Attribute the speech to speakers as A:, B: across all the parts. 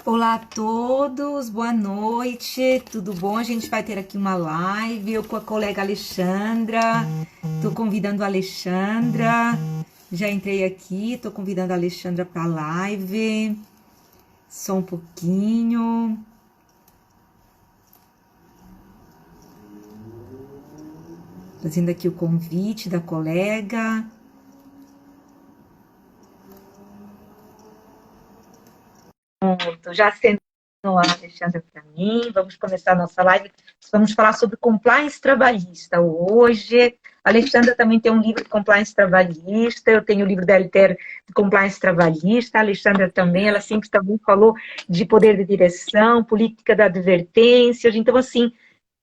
A: Olá a todos, boa noite, tudo bom? A gente vai ter aqui uma live, eu com a colega Alexandra, estou convidando a Alexandra, já entrei aqui, estou convidando a Alexandra para a live, só um pouquinho. Fazendo aqui o convite da colega. Pronto, já acendeu a Alexandra para mim. Vamos começar a nossa live. Vamos falar sobre compliance trabalhista hoje. A Alexandra também tem um livro de compliance trabalhista. Eu tenho o livro da LTR de compliance trabalhista. A Alexandra também, ela sempre também falou de poder de direção, política da advertência. Então, assim,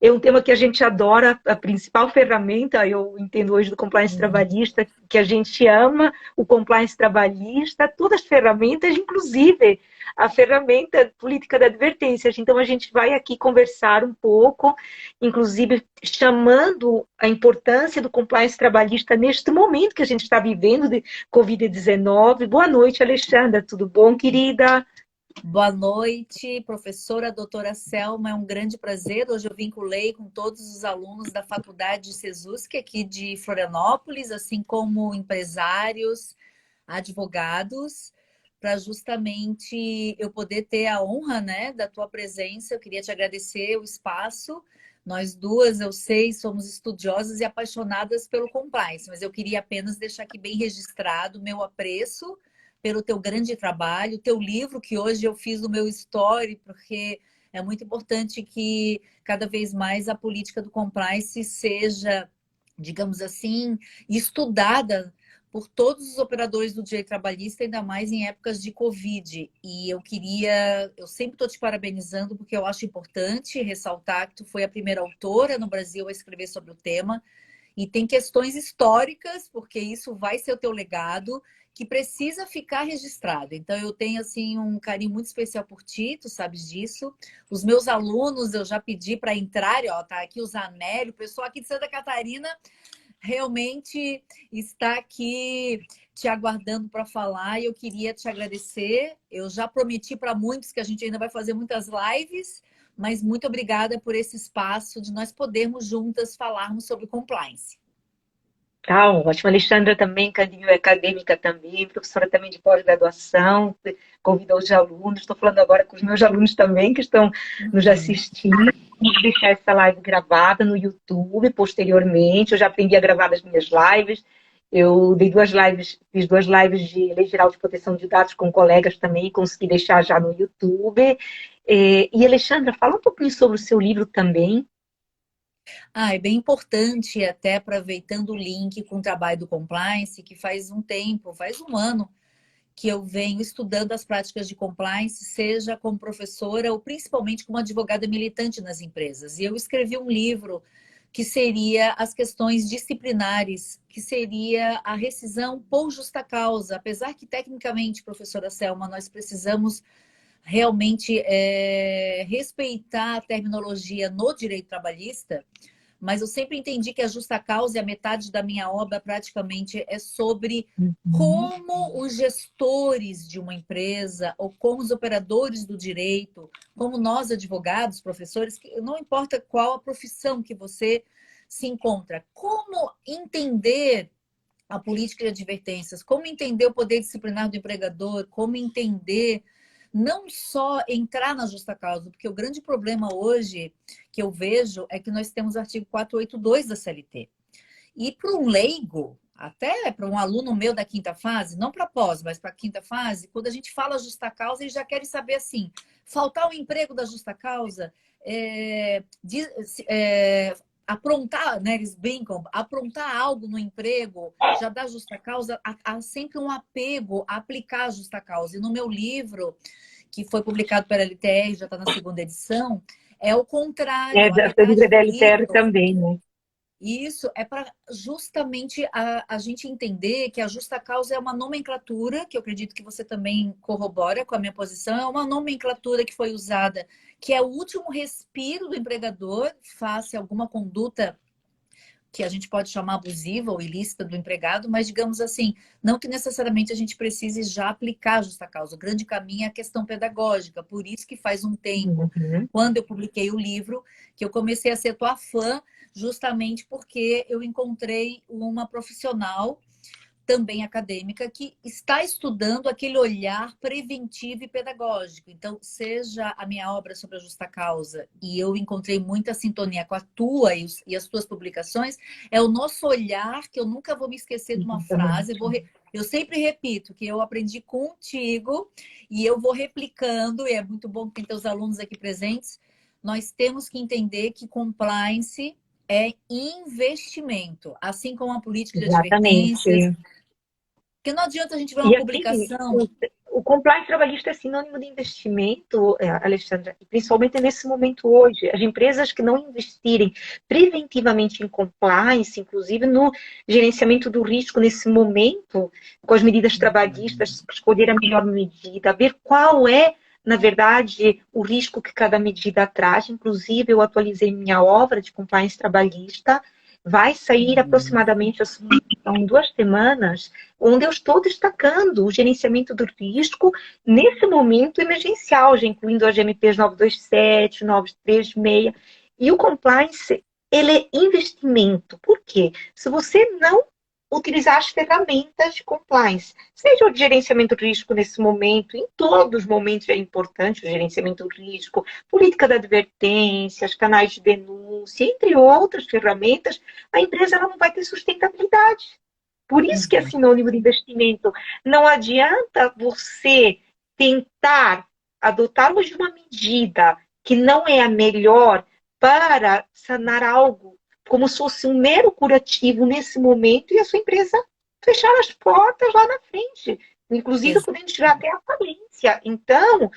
A: é um tema que a gente adora, a principal ferramenta, eu entendo hoje do compliance trabalhista, que a gente ama o compliance trabalhista, todas as ferramentas, inclusive a ferramenta política da advertência. Então, a gente vai aqui conversar um pouco, inclusive chamando a importância do compliance trabalhista neste momento que a gente está vivendo de Covid-19. Boa noite, Alexandra, tudo bom, querida?
B: Boa noite, professora doutora Selma, é um grande prazer. Hoje eu vinculei com todos os alunos da Faculdade de Sesusc, aqui de Florianópolis, assim como empresários, advogados, para justamente eu poder ter a honra, né, da tua presença. Eu queria te agradecer o espaço. Nós duas, eu sei, somos estudiosas e apaixonadas pelo compliance, mas eu queria apenas deixar aqui bem registrado o meu apreço pelo teu grande trabalho, teu livro, que hoje eu fiz no meu story, porque é muito importante que cada vez mais a política do compliance seja, digamos assim, estudada por todos os operadores do direito trabalhista, ainda mais em épocas de Covid. E eu sempre estou te parabenizando, porque eu acho importante ressaltar que tu foi a primeira autora no Brasil a escrever sobre o tema, e tem questões históricas, porque isso vai ser o teu legado, que precisa ficar registrado. Então, eu tenho, assim, um carinho muito especial por ti, tu sabes disso. Os meus alunos, eu já pedi para entrar, ó, tá aqui o Zanelli, o pessoal aqui de Santa Catarina realmente está aqui te aguardando para falar, e eu queria te agradecer. Eu já prometi para muitos que a gente ainda vai fazer muitas lives, mas muito obrigada por esse espaço de nós podermos juntas falarmos sobre compliance.
A: Tá ótimo. Alexandra também, carinho acadêmica também, professora também de pós-graduação, convidou os alunos. Estou falando agora com os meus alunos também, que estão nos assistindo. Vou deixar essa live gravada no YouTube posteriormente. Eu já aprendi a gravar as minhas lives. Eu dei duas lives, fiz duas lives de Lei Geral de Proteção de Dados com colegas também, e consegui deixar já no YouTube. E Alexandra, fala um pouquinho sobre o seu livro também.
B: É bem importante, até aproveitando o link com o trabalho do compliance, que faz um tempo, faz um ano, que eu venho estudando as práticas de compliance, seja como professora ou principalmente como advogada militante nas empresas. E eu escrevi um livro que seria as questões disciplinares, que seria a rescisão por justa causa. Apesar que, tecnicamente, professora Selma, nós precisamos realmente respeitar a terminologia no direito trabalhista, mas eu sempre entendi que a justa causa, e a metade da minha obra praticamente é sobre
A: Uhum.
B: como os gestores de uma empresa ou como os operadores do direito, como nós advogados, professores, não importa qual a profissão que você se encontra, como entender a política de advertências, como entender o poder disciplinar do empregador, como entender não só entrar na justa causa, porque o grande problema hoje que eu vejo é que nós temos o artigo 482 da CLT. E para um leigo, até para um aluno meu da quinta fase, não para pós, mas para a quinta fase, quando a gente fala justa causa, eles já querem saber assim, faltar o emprego da justa causa, aprontar, né, eles brincam, aprontar algo no emprego já dá justa causa, há sempre um apego a aplicar a justa causa. E no meu livro, que foi publicado pela LTR, já está na segunda edição, é o
A: É,
B: contrário, a
A: a livro
B: metade
A: da
B: do
A: LTR
B: livro.
A: também, né?
B: E isso é para justamente a gente entender que a justa causa é uma nomenclatura, que eu acredito que você também corrobora com a minha posição, é uma nomenclatura que foi usada, que é o último respiro do empregador face a alguma conduta que a gente pode chamar abusiva ou ilícita do empregado, mas digamos assim, não que necessariamente a gente precise já aplicar a justa causa. O grande caminho é a questão pedagógica, por isso que faz um tempo,
A: Uhum.
B: quando eu publiquei o livro, que eu comecei a ser tua fã, justamente porque eu encontrei uma profissional também acadêmica, que está estudando aquele olhar preventivo e pedagógico. Então, seja a minha obra sobre a justa causa, e eu encontrei muita sintonia com a tua e as tuas publicações, é o nosso olhar, que eu nunca vou me esquecer de uma frase, eu sempre repito que eu aprendi contigo, e eu vou replicando, e é muito bom que tem teus alunos aqui presentes. Nós temos que entender que compliance é investimento, assim como a política de advertências,
A: Exatamente.
B: porque não adianta a gente ver uma
A: E assim,
B: publicação.
A: o compliance trabalhista é sinônimo de investimento, Alexandra, e principalmente nesse momento hoje. As empresas que não investirem preventivamente em compliance, inclusive no gerenciamento do risco nesse momento, com as medidas trabalhistas, escolher a melhor medida, ver qual é, na verdade, o risco que cada medida traz. Inclusive, eu atualizei minha obra de compliance trabalhista, vai sair aproximadamente assim, em 2 semanas, onde eu estou destacando o gerenciamento do risco nesse momento emergencial, já incluindo as GMPs 927, 936. E o compliance, ele é investimento. Por quê? Se você não utilizar as ferramentas de compliance, seja o de gerenciamento de risco nesse momento, em todos os momentos é importante o gerenciamento do risco, política de advertências, canais de denúncia, entre outras ferramentas, a empresa ela não vai ter sustentabilidade. Por isso que é sinônimo de investimento. Não adianta você tentar adotar hoje uma medida que não é a melhor para sanar algo como se fosse um mero curativo nesse momento e a sua empresa fechar as portas lá na frente, inclusive podendo chegar até a falência. Então,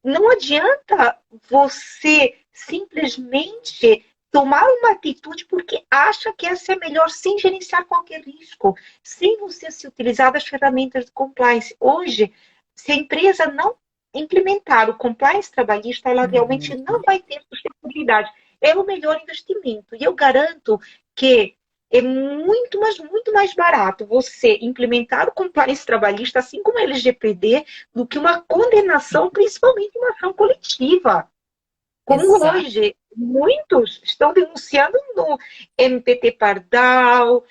A: não adianta você simplesmente tomar uma atitude porque acha que essa é melhor sem gerenciar qualquer risco, sem você se utilizar das ferramentas de compliance. Hoje, se a empresa não implementar o compliance trabalhista, ela realmente não vai ter sustentabilidade. É o melhor investimento. E eu garanto que é muito, mas muito mais barato você implementar o compliance trabalhista, assim como a LGPD, do que uma condenação, principalmente uma ação coletiva. Como
B: Exato.
A: hoje, muitos estão denunciando no MPT Pardal,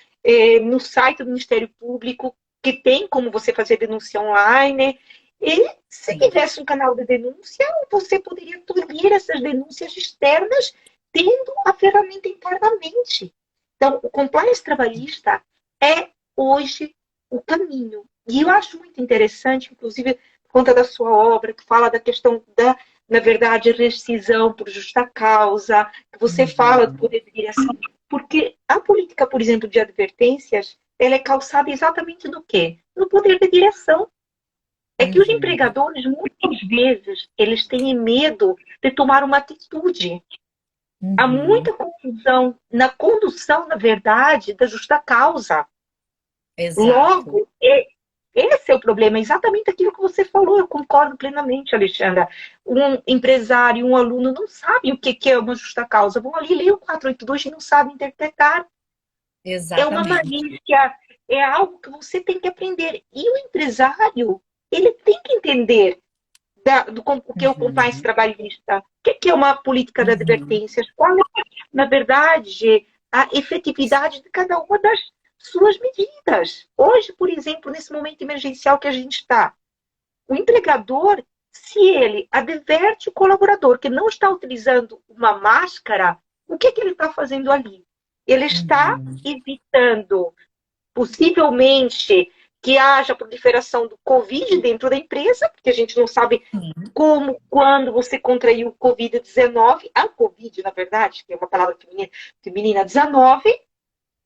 A: no site do Ministério Público, que tem como você fazer denúncia online. E se
B: Sim.
A: tivesse um canal de denúncia, você poderia tolher essas denúncias externas tendo a ferramenta internamente. Então, o compliance trabalhista é hoje o caminho. E eu acho muito interessante, inclusive, por conta da sua obra, que fala da questão da, na verdade, rescisão por justa causa, que você fala do poder de direção, porque a política, por exemplo, de advertências, ela é calçada exatamente no quê? No poder de direção. É que os empregadores, muitas vezes, eles têm medo de tomar uma atitude. Há muita confusão na condução, na verdade, da justa causa.
B: Exato.
A: Logo, esse é o problema, exatamente aquilo que você falou, eu concordo plenamente, Alexandra. Um empresário, um aluno não sabem o que é uma justa causa, vão ali ler o 482 e não sabem interpretar. É uma
B: Exatamente.
A: malícia, é algo que você tem que aprender. E o empresário, ele tem que entender o que é o compliance trabalhista, o que é uma política de advertências, qual é, na verdade, a efetividade de cada uma das suas medidas. Hoje, por exemplo, nesse momento emergencial que a gente está, o empregador, se ele adverte o colaborador que não está utilizando uma máscara, o que ele está fazendo ali? Ele está evitando, possivelmente, que haja proliferação do Covid dentro da empresa, porque a gente não sabe como, quando você contraiu o Covid-19, a Covid, na verdade, que é uma palavra feminina 19,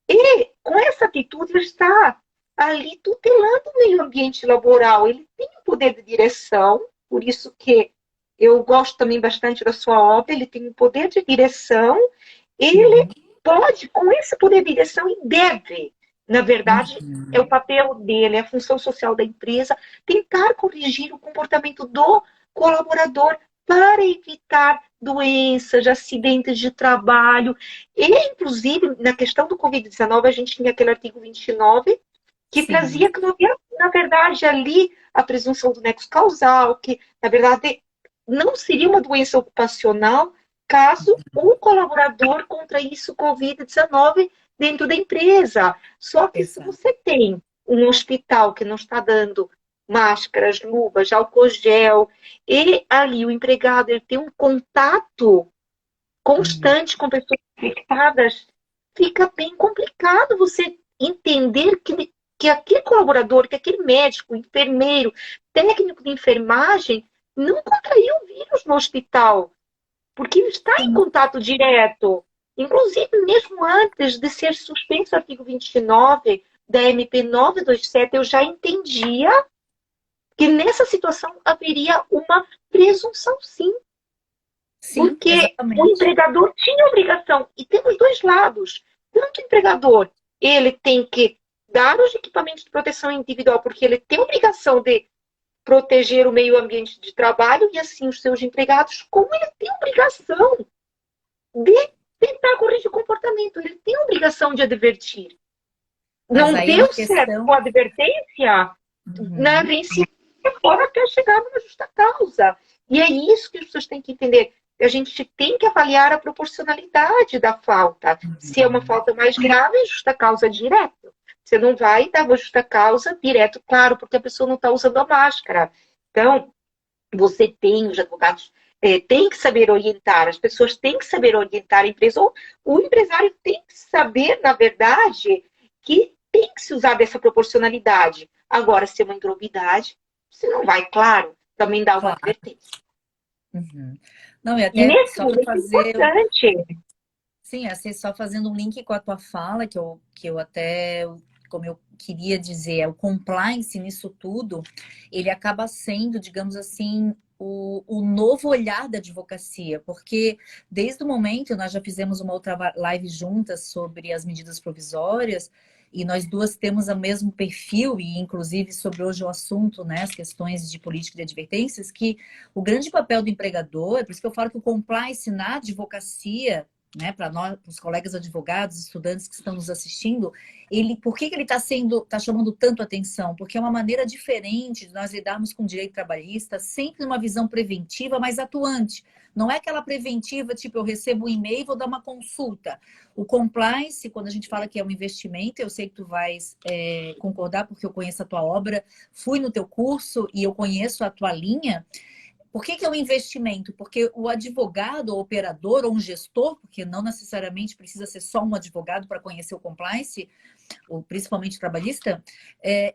A: e com essa atitude ele está ali tutelando o meio ambiente laboral. Ele tem um poder de direção, por isso que eu gosto também bastante da sua obra, ele tem um poder de direção, ele pode, com esse poder de direção, e deve, na verdade, é o papel dele, é a função social da empresa, tentar corrigir o comportamento do colaborador para evitar doenças, acidentes de trabalho. E, inclusive, na questão do Covid-19, a gente tinha aquele artigo 29, que
B: Sim,
A: trazia que não havia, na verdade, ali a presunção do nexo causal, que, na verdade, não seria uma doença ocupacional caso o colaborador contraísse o Covid-19 dentro da empresa. Só que se
B: exato.
A: você tem um hospital que não está dando máscaras, luvas, álcool gel, e ali o empregado ele tem um contato
B: Uhum.
A: constante com pessoas infectadas, fica bem complicado você entender que aquele colaborador, que aquele médico, enfermeiro, técnico de enfermagem, não contraiu o vírus no hospital, porque ele está em
B: Sim,
A: contato direto. Inclusive, mesmo antes de ser suspenso o artigo 29 da MP 927, eu já entendia que nessa situação haveria uma presunção, sim,
B: sim,
A: porque o
B: exatamente.
A: empregador tinha obrigação, e temos dois lados. Tanto o empregador, ele tem que dar os equipamentos de proteção individual, porque ele tem obrigação de proteger o meio ambiente de trabalho e assim os seus empregados, como ele tem obrigação de tentar corrigir o comportamento, ele tem obrigação de advertir.
B: Mas
A: Não
B: aí é uma
A: deu certo com
B: questão.
A: a advertência, na
B: Uhum.
A: vencida fora até chegar numa justa causa. E é isso que as pessoas têm que entender. A gente tem que avaliar a proporcionalidade da falta. Se é uma
B: Uhum.
A: falta mais grave, é justa causa direto. Você não vai dar uma justa causa direto, claro, porque a pessoa não está usando a máscara. Então, você tem, os advogados têm que saber orientar, as pessoas têm que saber orientar a empresa, ou o empresário tem que saber, na verdade, que tem que se usar dessa proporcionalidade. Agora, se é uma improbidade, você não vai, claro, também dar uma
B: Claro.
A: advertência.
B: Uhum. Não, e
A: E
B: até
A: nesse
B: só para
A: momento é
B: fazer.
A: importante.
B: Sim, assim, só fazendo um link com a tua fala, que eu até, como eu queria dizer, o compliance nisso tudo, ele acaba sendo, digamos assim, o novo olhar da advocacia, porque desde o momento, nós já fizemos uma outra live juntas sobre as medidas provisórias, e nós duas temos o mesmo perfil, e inclusive sobre hoje o assunto, né, as questões de política de advertências, que o grande papel do empregador, é por isso que eu falo que o compliance na advocacia, né, para nós, para os colegas advogados, estudantes que estão nos assistindo, por que ele está chamando tanto atenção? Porque é uma maneira diferente de nós lidarmos com o direito trabalhista, sempre numa visão preventiva, mas atuante. Não é aquela preventiva, tipo, eu recebo um e-mail e vou dar uma consulta. O compliance, quando a gente fala que é um investimento, eu sei que tu vais concordar, porque eu conheço a tua obra, fui no teu curso e eu conheço a tua linha. Por que é um investimento? Porque o advogado, ou operador, ou um gestor, porque não necessariamente precisa ser só um advogado para conhecer o compliance, ou principalmente trabalhista,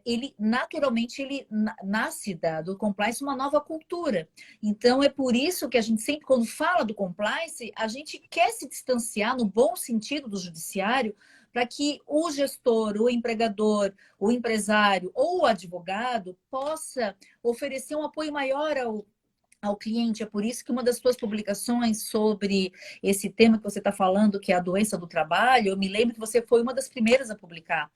B: ele naturalmente nasce do compliance uma nova cultura. Então é por isso que a gente sempre, quando fala do compliance, a gente quer se distanciar no bom sentido do judiciário, para que o gestor, o empregador, o empresário ou o advogado possa oferecer um apoio maior ao cliente. É por isso que uma das suas publicações sobre esse tema que você está falando, que é a doença do trabalho, eu me lembro que você foi uma das primeiras a publicar.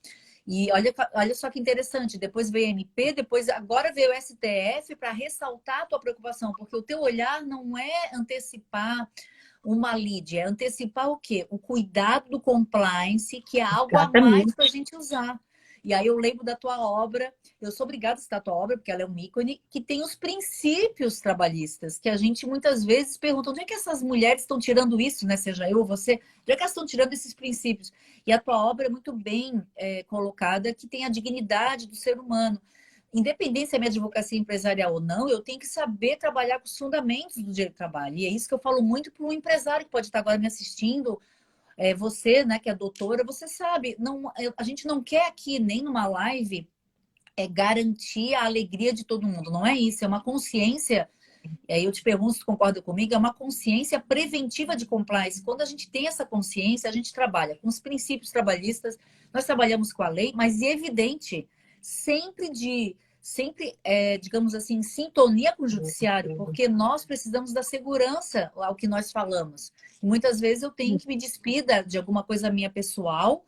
B: E olha só que interessante, depois veio a MP, depois agora veio o STF para ressaltar a tua preocupação, porque o teu olhar não é antecipar uma lead, é antecipar o quê? O cuidado do compliance, que é algo a mais para a
A: Exatamente.
B: gente usar. E aí eu lembro da tua obra, eu sou obrigada a citar a tua obra, porque ela é um ícone, que tem os princípios trabalhistas, que a gente muitas vezes pergunta, onde é que essas mulheres estão tirando isso, né? Seja eu ou você, onde é que elas estão tirando esses princípios? E a tua obra é muito bem colocada, que tem a dignidade do ser humano. Independente se é minha advocacia empresarial ou não, eu tenho que saber trabalhar com os fundamentos do direito do trabalho. E é isso que eu falo muito para um empresário que pode estar agora me assistindo, você, né, que é doutora, você sabe, não, a gente não quer aqui, nem numa live, garantir a alegria de todo mundo. Não é isso, é uma consciência. E aí eu te pergunto se tu concorda comigo, é uma consciência preventiva de compliance. Quando a gente tem essa consciência, a gente trabalha com os princípios trabalhistas, nós trabalhamos com a lei, mas é evidente, sempre, digamos assim, em sintonia com o judiciário, porque nós precisamos da segurança ao que nós falamos. E muitas vezes eu tenho que me despir de alguma coisa minha pessoal,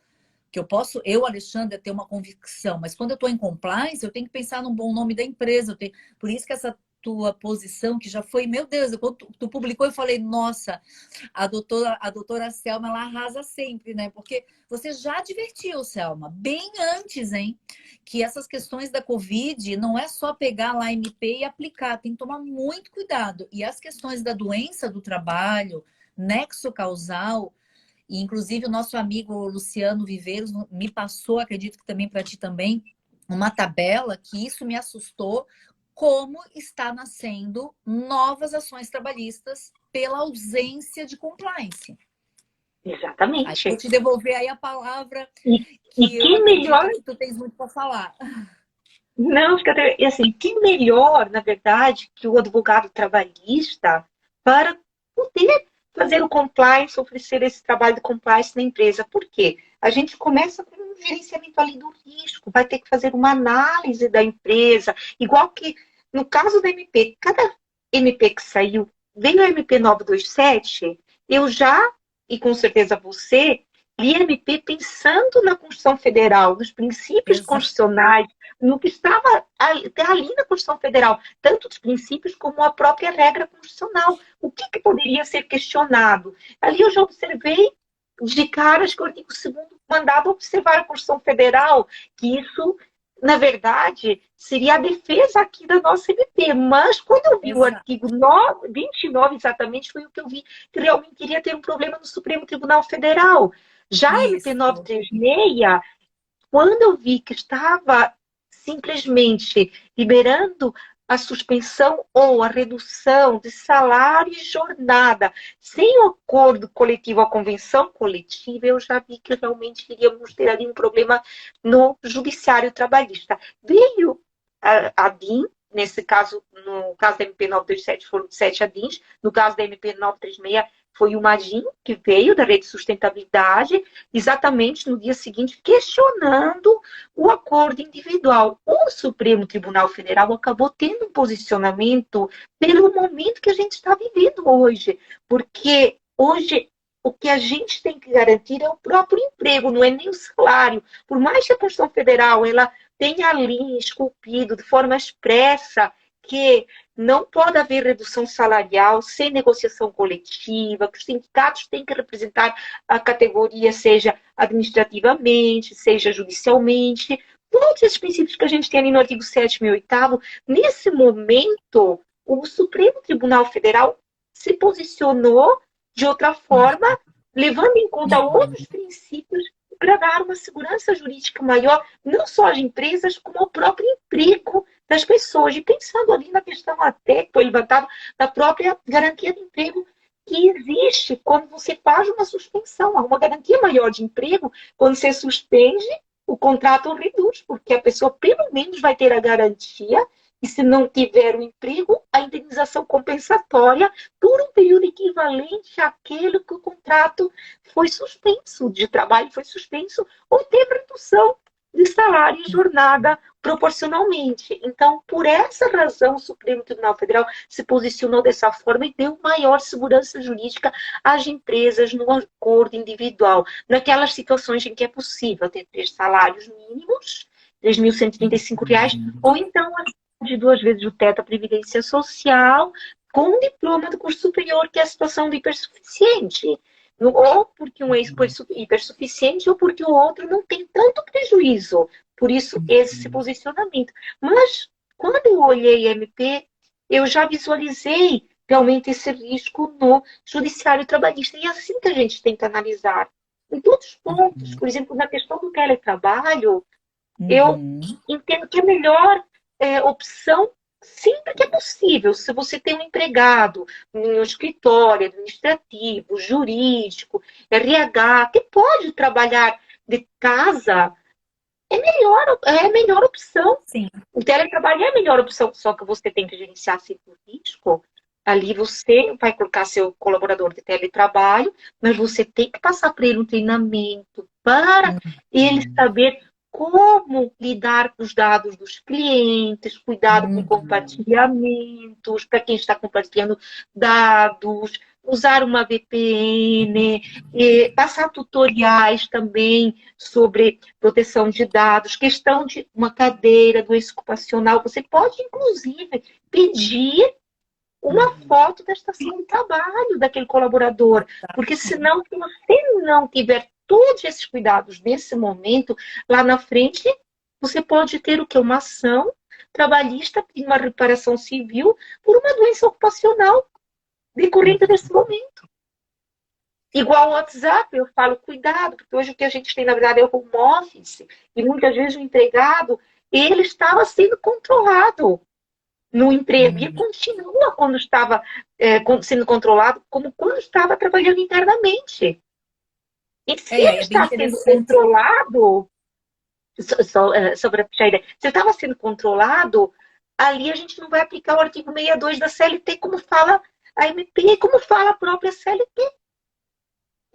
B: que eu, Alexandra, ter uma convicção, mas quando eu estou em compliance, eu tenho que pensar no bom nome da empresa. Por isso que essa tua posição, que já foi, meu Deus, quando tu publicou, eu falei, nossa, a doutora Selma, ela arrasa sempre, né? Porque você já advertiu, Selma, bem antes, hein? Que essas questões da Covid não é só pegar lá a MP e aplicar, tem que tomar muito cuidado. E as questões da doença do trabalho, nexo causal, e inclusive o nosso amigo Luciano Viveiros me passou, acredito que também para ti também, uma tabela que isso me assustou, como está nascendo novas ações trabalhistas pela ausência de compliance. Aí
A: Exatamente.
B: vou te devolver aí a palavra
A: E
B: que eu
A: que melhor...
B: acredito que tu tens muito para falar.
A: Não, e assim, que melhor, na verdade, que o advogado trabalhista para poder fazer o compliance, oferecer esse trabalho de compliance na empresa. Por quê? A gente começa com um gerenciamento ali do risco, vai ter que fazer uma análise da empresa, igual que no caso da MP, cada MP que saiu, veio a MP 927, eu já, e com certeza você, li a MP pensando na Constituição Federal, nos princípios
B: Exato.
A: constitucionais, no que estava ali na Constituição Federal, tanto os princípios como a própria regra constitucional. O que poderia ser questionado? Ali eu já observei de caras que o artigo 2º mandava observar a Constituição Federal, que isso, na verdade, seria a defesa aqui da nossa MP. Mas quando eu vi o artigo 29, exatamente, foi o que eu vi, que realmente iria ter um problema no Supremo Tribunal Federal. Já a MP 936, quando eu vi que estava simplesmente liberando a suspensão ou a redução de salário e jornada sem o acordo coletivo, a convenção coletiva, eu já vi que realmente iríamos ter ali um problema no judiciário trabalhista. Veio a DIN, nesse caso, no caso da MP 927 foram 7 ADINs, no caso da MP 936 foi uma ADIN que veio da Rede de Sustentabilidade, exatamente no dia seguinte, questionando o acordo individual. O Supremo Tribunal Federal acabou tendo um posicionamento pelo momento que a gente está vivendo hoje, porque hoje o que a gente tem que garantir é o próprio emprego, não é nem o salário. Por mais que a Constituição Federal ela tenha ali esculpido de forma expressa que não pode haver redução salarial sem negociação coletiva, que os sindicatos têm que representar a categoria, seja administrativamente, seja judicialmente, todos esses princípios que a gente tem ali no artigo 7º e 8º, nesse momento, o Supremo Tribunal Federal se posicionou de outra forma, levando em conta outros princípios para dar uma segurança jurídica maior, não só às empresas, como ao próprio emprego das pessoas. E pensando ali na questão até que foi levantada da própria garantia de emprego que existe quando você faz uma suspensão. Há uma garantia maior de emprego quando você suspende, o contrato reduz, porque a pessoa pelo menos vai ter a garantia e se não tiver o emprego, a indenização compensatória por um período equivalente àquele que o contrato foi suspenso, de trabalho foi suspenso, ou teve redução de salário e jornada proporcionalmente. Então, por essa razão, o Supremo Tribunal Federal se posicionou dessa forma e deu maior segurança jurídica às empresas no acordo individual, naquelas situações em que é possível ter 3 salários mínimos, R$3.135, ou então de 2 vezes o teto da Previdência Social, com um diploma do curso superior, que é a situação do hipersuficiente. Ou porque um é hipersuficiente, ou porque o outro não tem tanto prejuízo. Por isso, esse posicionamento. Mas, quando eu olhei MP, eu já visualizei realmente esse risco no judiciário trabalhista. E é assim que a gente tem que analisar. Em todos os pontos, por exemplo, na questão do teletrabalho, eu entendo que a melhor opção, sempre que é possível, se você tem um empregado no escritório administrativo, jurídico, RH, que pode trabalhar de casa, é a melhor opção.
B: Sim.
A: O teletrabalho é a melhor opção, só que você tem que gerenciar sempre o risco. Ali você vai colocar seu colaborador de teletrabalho, mas você tem que passar para ele um treinamento para ele saber como lidar com os dados dos clientes, cuidado com compartilhamentos, para quem está compartilhando dados, usar uma VPN, passar tutoriais também sobre proteção de dados, questão de uma cadeira, doença ocupacional. Você pode, inclusive, pedir uma foto da estação de trabalho daquele colaborador. Porque senão, se você não tiver todos esses cuidados nesse momento, lá na frente, você pode ter o quê? Uma ação trabalhista e uma reparação civil por uma doença ocupacional decorrente desse momento. Igual o WhatsApp, eu falo, cuidado, porque hoje o que a gente tem, na verdade, é o home office, e muitas vezes o empregado, ele estava sendo controlado no emprego, e continua quando estava sendo controlado, como quando estava trabalhando internamente. E se ele
B: É bem
A: está sendo
B: interessante.
A: controlado, só para puxar a ideia, se ele estava sendo controlado, ali a gente não vai aplicar o artigo 62 da CLT, como fala a MP, como fala a própria CLT.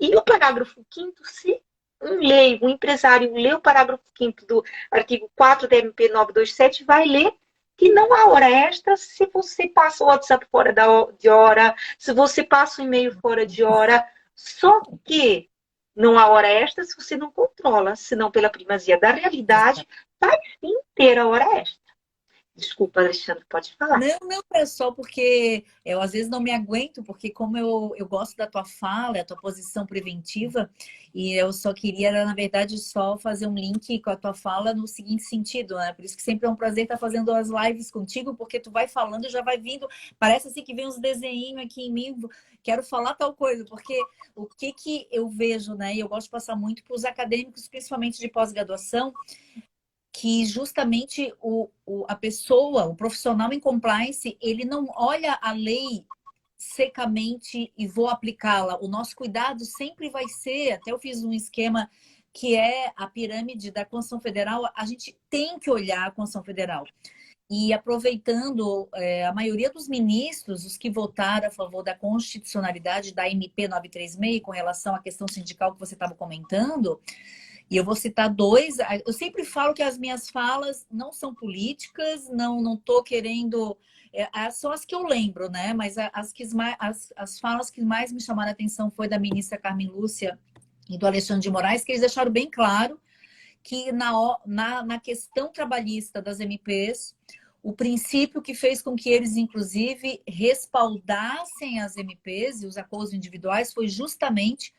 A: E o parágrafo 5º, se um empresário lê o parágrafo 5º do artigo 4 da MP 927, vai ler que não há hora extra se você passa o WhatsApp fora de hora, se você passa o e-mail fora de hora, só que não há hora extra se você não controla, senão pela primazia da realidade, vai sim ter a hora extra. Desculpa, Alexandre, pode falar.
B: Não, é só porque eu às vezes não me aguento, porque como eu gosto da tua fala, a tua posição preventiva, e eu só queria, na verdade, só fazer um link com a tua fala no seguinte sentido, né? Por isso que sempre é um prazer estar fazendo as lives contigo, porque tu vai falando e já vai vindo, parece assim que vem uns desenhinhos aqui em mim, quero falar tal coisa, porque o que eu vejo, né? E eu gosto de passar muito para os acadêmicos, principalmente de pós-graduação, que justamente a pessoa, o profissional em compliance, ele não olha a lei secamente e vou aplicá-la. O nosso cuidado sempre vai ser, até eu fiz um esquema que é a pirâmide da Constituição Federal, a gente tem que olhar a Constituição Federal. E aproveitando, a maioria dos ministros, os que votaram a favor da constitucionalidade da MP 936, com relação à questão sindical que você estava comentando, e eu vou citar dois. Eu sempre falo que as minhas falas não são políticas, não estou querendo. São as que eu lembro, né? Mas as falas que mais me chamaram a atenção foi da ministra Carmen Lúcia e do Alexandre de Moraes, que eles deixaram bem claro que na questão trabalhista das MPs, o princípio que fez com que eles, inclusive, respaldassem as MPs e os acordos individuais foi justamente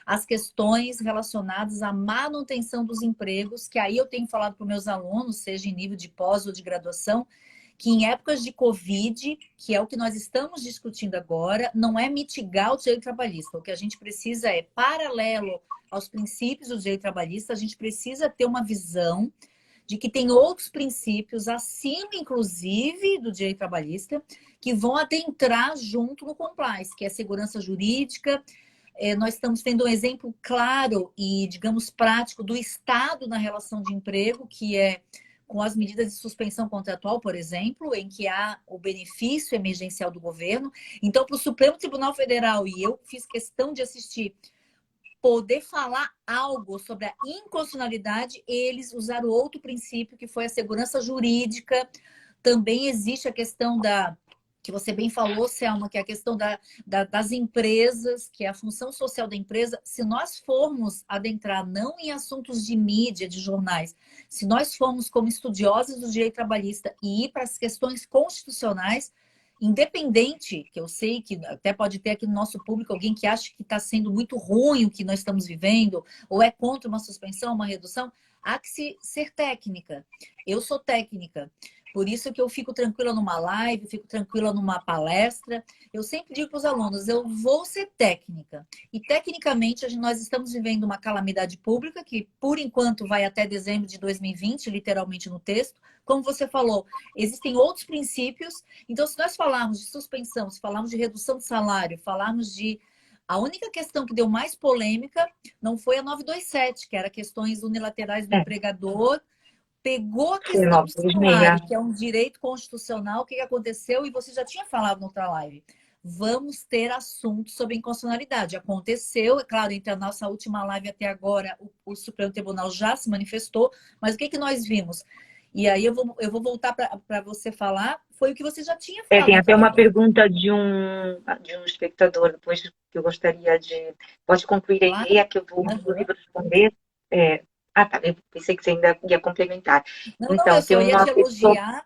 B: as questões relacionadas à manutenção dos empregos, que aí eu tenho falado para os meus alunos, seja em nível de pós ou de graduação, que em épocas de Covid, que é o que nós estamos discutindo agora, não é mitigar o direito trabalhista. O que a gente precisa é, paralelo aos princípios do direito trabalhista, a gente precisa ter uma visão de que tem outros princípios, acima, inclusive, do direito trabalhista, que vão adentrar junto no compliance, que é a segurança jurídica. Nós estamos tendo um exemplo claro e, digamos, prático do Estado na relação de emprego, que é com as medidas de suspensão contratual, por exemplo, em que há o benefício emergencial do governo. Então, para o Supremo Tribunal Federal, e eu fiz questão de assistir, poder falar algo sobre a inconstitucionalidade, eles usaram outro princípio, que foi a segurança jurídica. Também existe a questão que você bem falou, Selma, que é a questão das empresas, que é a função social da empresa. Se nós formos adentrar não em assuntos de mídia, de jornais, se nós formos como estudiosos do direito trabalhista e ir para as questões constitucionais, independente, que eu sei que até pode ter aqui no nosso público alguém que acha que está sendo muito ruim o que nós estamos vivendo, ou é contra uma suspensão, uma redução, há que ser técnica. Eu sou técnica. Por isso que eu fico tranquila numa live, fico tranquila numa palestra. Eu sempre digo para os alunos, eu vou ser técnica. E, tecnicamente, nós estamos vivendo uma calamidade pública que, por enquanto, vai até dezembro de 2020, literalmente no texto. Como você falou, existem outros princípios. Então, se nós falarmos de suspensão, se falarmos de redução de salário, falarmos de... A única questão que deu mais polêmica não foi a 927, que era questões unilaterais do empregador. Pegou a questão do salário, que é um direito constitucional, o que aconteceu? E você já tinha falado na outra live. Vamos ter assuntos sobre inconstitucionalidade. Aconteceu, é claro, entre a nossa última live até agora, o Supremo Tribunal já se manifestou, mas o que nós vimos? E aí eu vou voltar para você falar, foi o que você já tinha falado.
A: Tem até uma pergunta de um espectador, depois que eu gostaria de... Pode concluir a ideia, que eu vou responder. Tá, eu pensei que você ainda ia complementar.
B: Não, eu só ia te elogiar.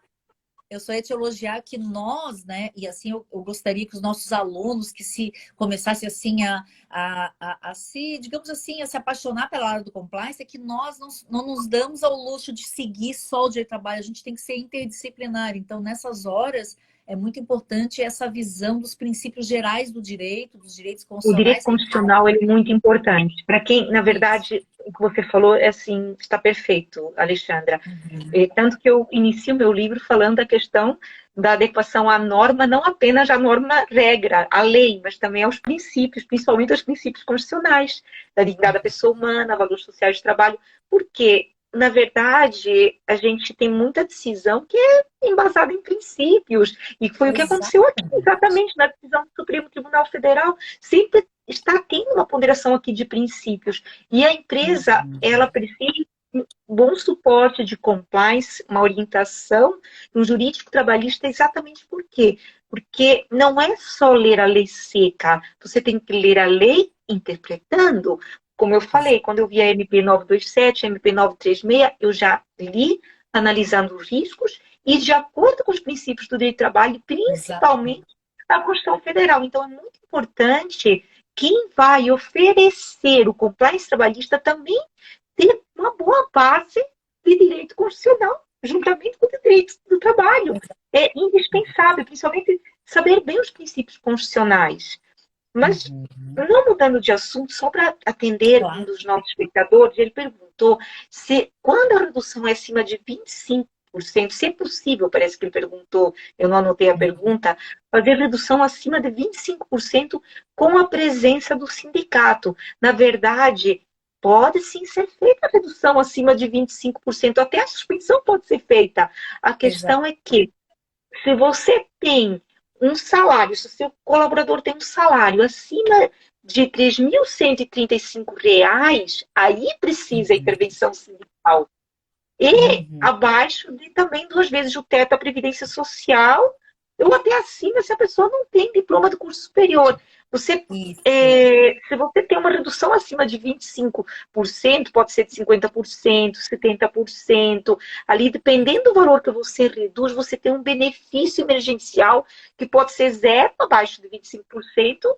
B: Eu só ia te elogiar que nós, né, e assim eu gostaria que os nossos alunos que se começassem assim a se, digamos assim, a se apaixonar pela área do compliance, é que nós não nos damos ao luxo de seguir só o direito do trabalho, a gente tem que ser interdisciplinar. Então, nessas horas, é muito importante essa visão dos princípios gerais do direito, dos direitos
A: O direito
B: constitucionais.
A: constitucional ele é muito importante. Para quem, na
B: Isso.
A: verdade, o que você falou é assim, está perfeito, Alexandra.
B: Uhum.
A: Tanto que eu inicio meu livro falando da questão da adequação à norma, não apenas à norma regra, à lei, mas também aos princípios, principalmente aos princípios constitucionais, da dignidade da pessoa humana, valores sociais de trabalho, porque, na verdade, a gente tem muita decisão que é embasada em princípios, e foi o que aconteceu aqui,
B: Exatamente.
A: exatamente, na decisão do Supremo Tribunal Federal, sempre está tendo uma ponderação aqui de princípios, e a empresa, ela
B: Uhum.
A: precisa bom suporte de compliance, uma orientação no jurídico trabalhista, exatamente por quê? Porque não é só ler a lei seca, você tem que ler a lei interpretando. Como eu falei, quando eu vi a MP 927, a MP 936, eu já li, analisando os riscos, e de acordo com os princípios do direito do trabalho,
B: Exatamente.
A: principalmente da Constituição Federal. Então, é muito importante quem vai oferecer o compliance trabalhista também ter uma boa base de direito constitucional, juntamente com o direito do trabalho. É indispensável, principalmente saber bem os princípios constitucionais. Mas,
B: Uhum.
A: não mudando de assunto, só para atender um
B: Claro.
A: dos nossos espectadores, ele perguntou se, quando a redução é acima de 25%, se é possível, parece que ele perguntou, eu não anotei a pergunta, fazer redução acima de 25% com a presença do sindicato. Na verdade, pode sim ser feita a redução acima de 25%, até a suspensão pode ser feita. A
B: Exato.
A: questão é que, se você tem um salário, se o seu colaborador tem um salário acima de R$ 3.135, aí precisa a intervenção sindical. E
B: Uhum.
A: abaixo de também 2 vezes o teto da Previdência Social, ou até acima se a pessoa não tem diploma de curso superior. Você,
B: Isso.
A: se você tem uma redução acima de 25%, pode ser de 50%, 70%, ali dependendo do valor que você reduz, você tem um benefício emergencial que pode ser zero abaixo de 25%,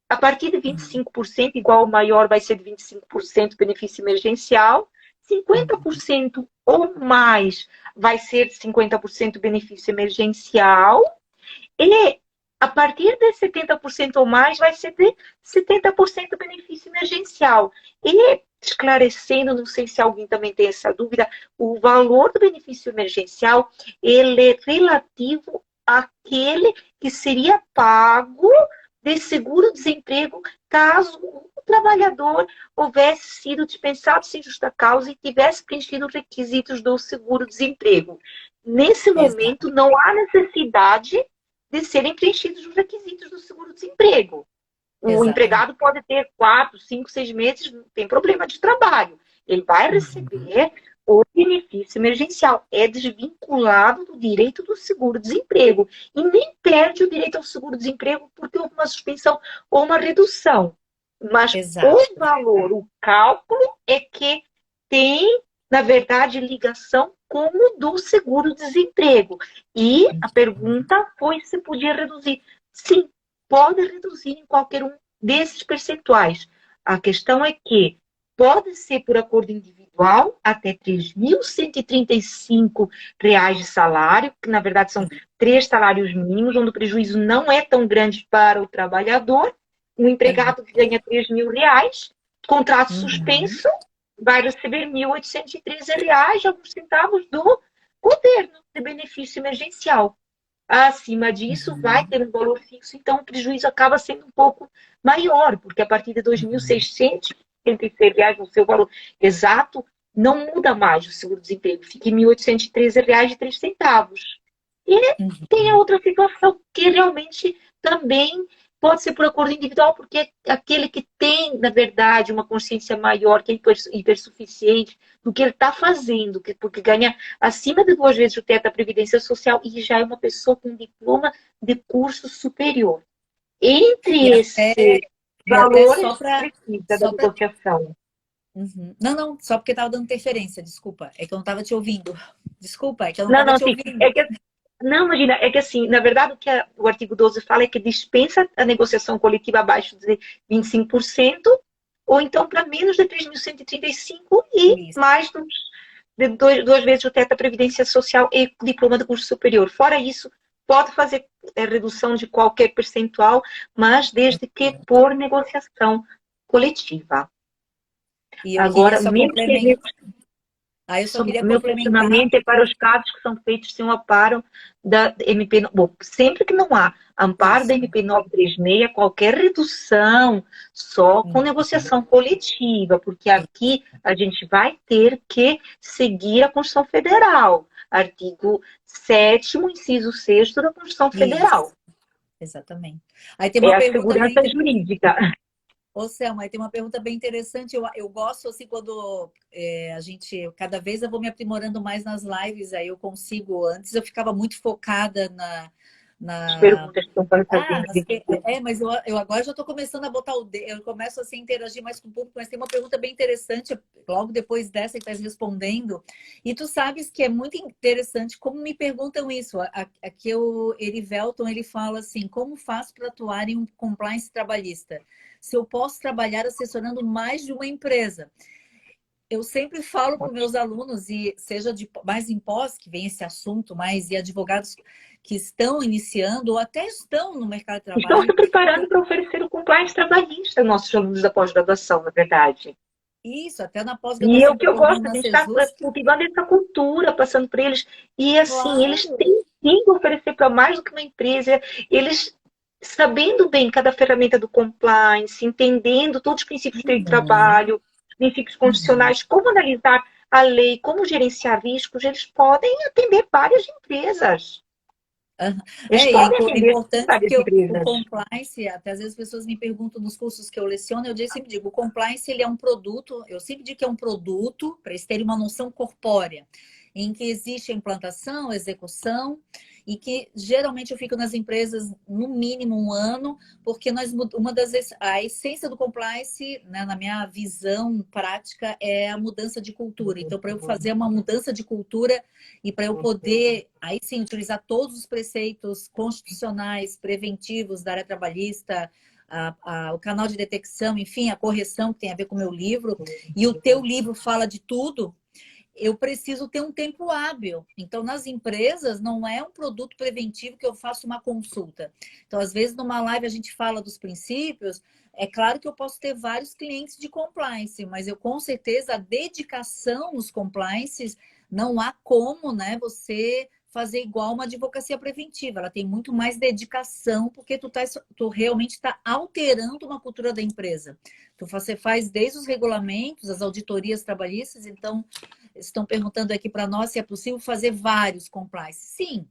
A: a partir de
B: Uhum.
A: 25%, igual o maior vai ser de 25% benefício emergencial, 50% ou mais vai ser 50% benefício emergencial, e a partir de 70% ou mais vai ser de 70% benefício emergencial. E esclarecendo, não sei se alguém também tem essa dúvida, o valor do benefício emergencial, ele é relativo àquele que seria pago de seguro-desemprego caso o trabalhador houvesse sido dispensado sem justa causa e tivesse preenchido os requisitos do seguro-desemprego. Nesse
B: Exato.
A: momento, não há necessidade de serem preenchidos os requisitos do seguro-desemprego. O
B: Exatamente.
A: empregado pode ter 4, 5, 6 meses, não tem problema de trabalho. Ele vai
B: Uhum.
A: receber o benefício emergencial. É desvinculado do direito do seguro-desemprego. E nem perde o direito ao seguro-desemprego porque houve uma suspensão ou uma redução. Mas o
B: Exato.
A: valor, o cálculo é que tem, na verdade, ligação com o do seguro-desemprego. E a pergunta foi se podia reduzir. Sim, pode reduzir em qualquer um desses percentuais. A questão é que pode ser por acordo individual até R$ 3.135 de salário, que na verdade são 3 salários mínimos, onde o prejuízo não é tão grande para o trabalhador. O empregado que ganha R$ 3.000, contrato
B: Uhum.
A: suspenso, vai receber R$ 1.813, alguns centavos do governo de benefício emergencial. Acima disso, vai
B: Uhum.
A: ter um valor fixo, então o prejuízo acaba sendo um pouco maior, porque a partir de R$
B: Uhum.
A: 2.676, o seu valor exato, não muda mais o seguro-desemprego, fica em R$ 1.813,03. E tem a
B: Uhum.
A: outra situação que realmente também pode ser por acordo individual, porque é aquele que tem, na verdade, uma consciência maior, que é hipersuficiente do que ele está fazendo, porque ganha acima de 2 vezes o teto da Previdência Social e já é uma pessoa com diploma de curso superior.
B: E
A: Entre
B: até,
A: esses
B: e até só
A: valores,
B: para
A: precisa da
B: só para
A: negociação.
B: Uhum. Não, não, só porque estava dando interferência, desculpa. É que eu não estava te ouvindo. Desculpa, é que eu não
A: Não,
B: estava
A: não,
B: te
A: sim.
B: ouvindo.
A: É que Não, imagina, é que assim, na verdade, o artigo 12 fala é que dispensa a negociação coletiva abaixo de 25%, ou então para menos de 3.135 e
B: Isso.
A: mais de duas vezes o teto da Previdência Social e diploma de curso superior. Fora isso, pode fazer redução de qualquer percentual, mas desde que por negociação coletiva.
B: E eu queria
A: Agora,
B: só
A: mesmo que
B: complementar. Aí eu só queria
A: meu
B: complementar.
A: questionamento é para os casos que são feitos sem o amparo da MP. Bom, sempre que não há amparo da
B: Isso.
A: MP 936, qualquer redução só com negociação coletiva, porque aqui a gente vai ter que seguir a Constituição Federal, artigo 7º, inciso 6º da Constituição
B: Isso,
A: Federal.
B: exatamente. Aí tem
A: É
B: uma
A: a
B: pergunta bem
A: segurança
B: interessante.
A: jurídica.
B: Ô, Selma, aí tem uma pergunta bem interessante. Eu gosto, assim, quando a gente... Cada vez eu vou me aprimorando mais nas lives, aí eu consigo... Antes eu ficava muito focada
A: As
B: na
A: perguntas que estão fazendo aqui.
B: mas eu agora já estou começando a botar o dedo, eu começo assim, a interagir mais com o público, mas tem uma pergunta bem interessante, logo depois dessa que estás respondendo, e tu sabes que é muito interessante como me perguntam isso. Aqui o Erivelton, ele fala assim, como faço para atuar em um compliance trabalhista? Se eu posso trabalhar assessorando mais de uma empresa? Eu sempre falo para os meus alunos, e seja mais em pós, que vem esse assunto, mais e advogados que estão iniciando ou até estão no mercado de
A: Estão se
B: trabalho,
A: preparando para oferecer o compliance trabalhista aos nossos alunos da pós-graduação, na verdade.
B: isso, até na
A: E é o
B: pós-graduação que
A: que
B: eu
A: eu
B: coordeno
A: gosto, a
B: na
A: gente está
B: CESUS,
A: cultivando essa cultura, passando para eles. E assim, eles
B: claro.
A: têm sim que oferecer para mais do que uma empresa. Eles, sabendo bem cada ferramenta do compliance, entendendo todos os princípios de
B: Uhum,
A: trabalho, princípios
B: uhum.
A: constitucionais, como analisar a lei, como gerenciar riscos, eles podem atender várias empresas.
B: Aham.
A: Eles
B: E é
A: podem
B: é
A: atender
B: importante
A: várias
B: porque o
A: empresas.
B: compliance, até às vezes as pessoas me perguntam nos cursos que eu leciono, sempre digo, o compliance ele é um produto, eu sempre digo que é um produto, para eles terem uma noção corpórea, em que existe a implantação, a execução, e que geralmente eu fico nas empresas no mínimo um ano, porque a essência do compliance, né, na minha visão prática, é a mudança de cultura. Então, para eu fazer uma mudança de cultura, e para eu poder, aí sim, utilizar todos os preceitos constitucionais, preventivos da área trabalhista, o canal de detecção, enfim, a correção que tem a ver com o meu livro, e o teu livro fala de tudo, eu preciso ter um tempo hábil. Então, nas empresas, não é um produto preventivo que eu faço uma consulta. Então, às vezes, numa live a gente fala dos princípios, é claro que eu posso ter vários clientes de compliance, mas eu, com certeza, a dedicação nos compliances, não há como, né, você fazer igual uma advocacia preventiva. Ela tem muito mais dedicação, porque tu realmente está alterando uma cultura da empresa. Então, você faz desde os regulamentos, as auditorias trabalhistas, então estão perguntando aqui para nós se é possível fazer vários compliance. Sim,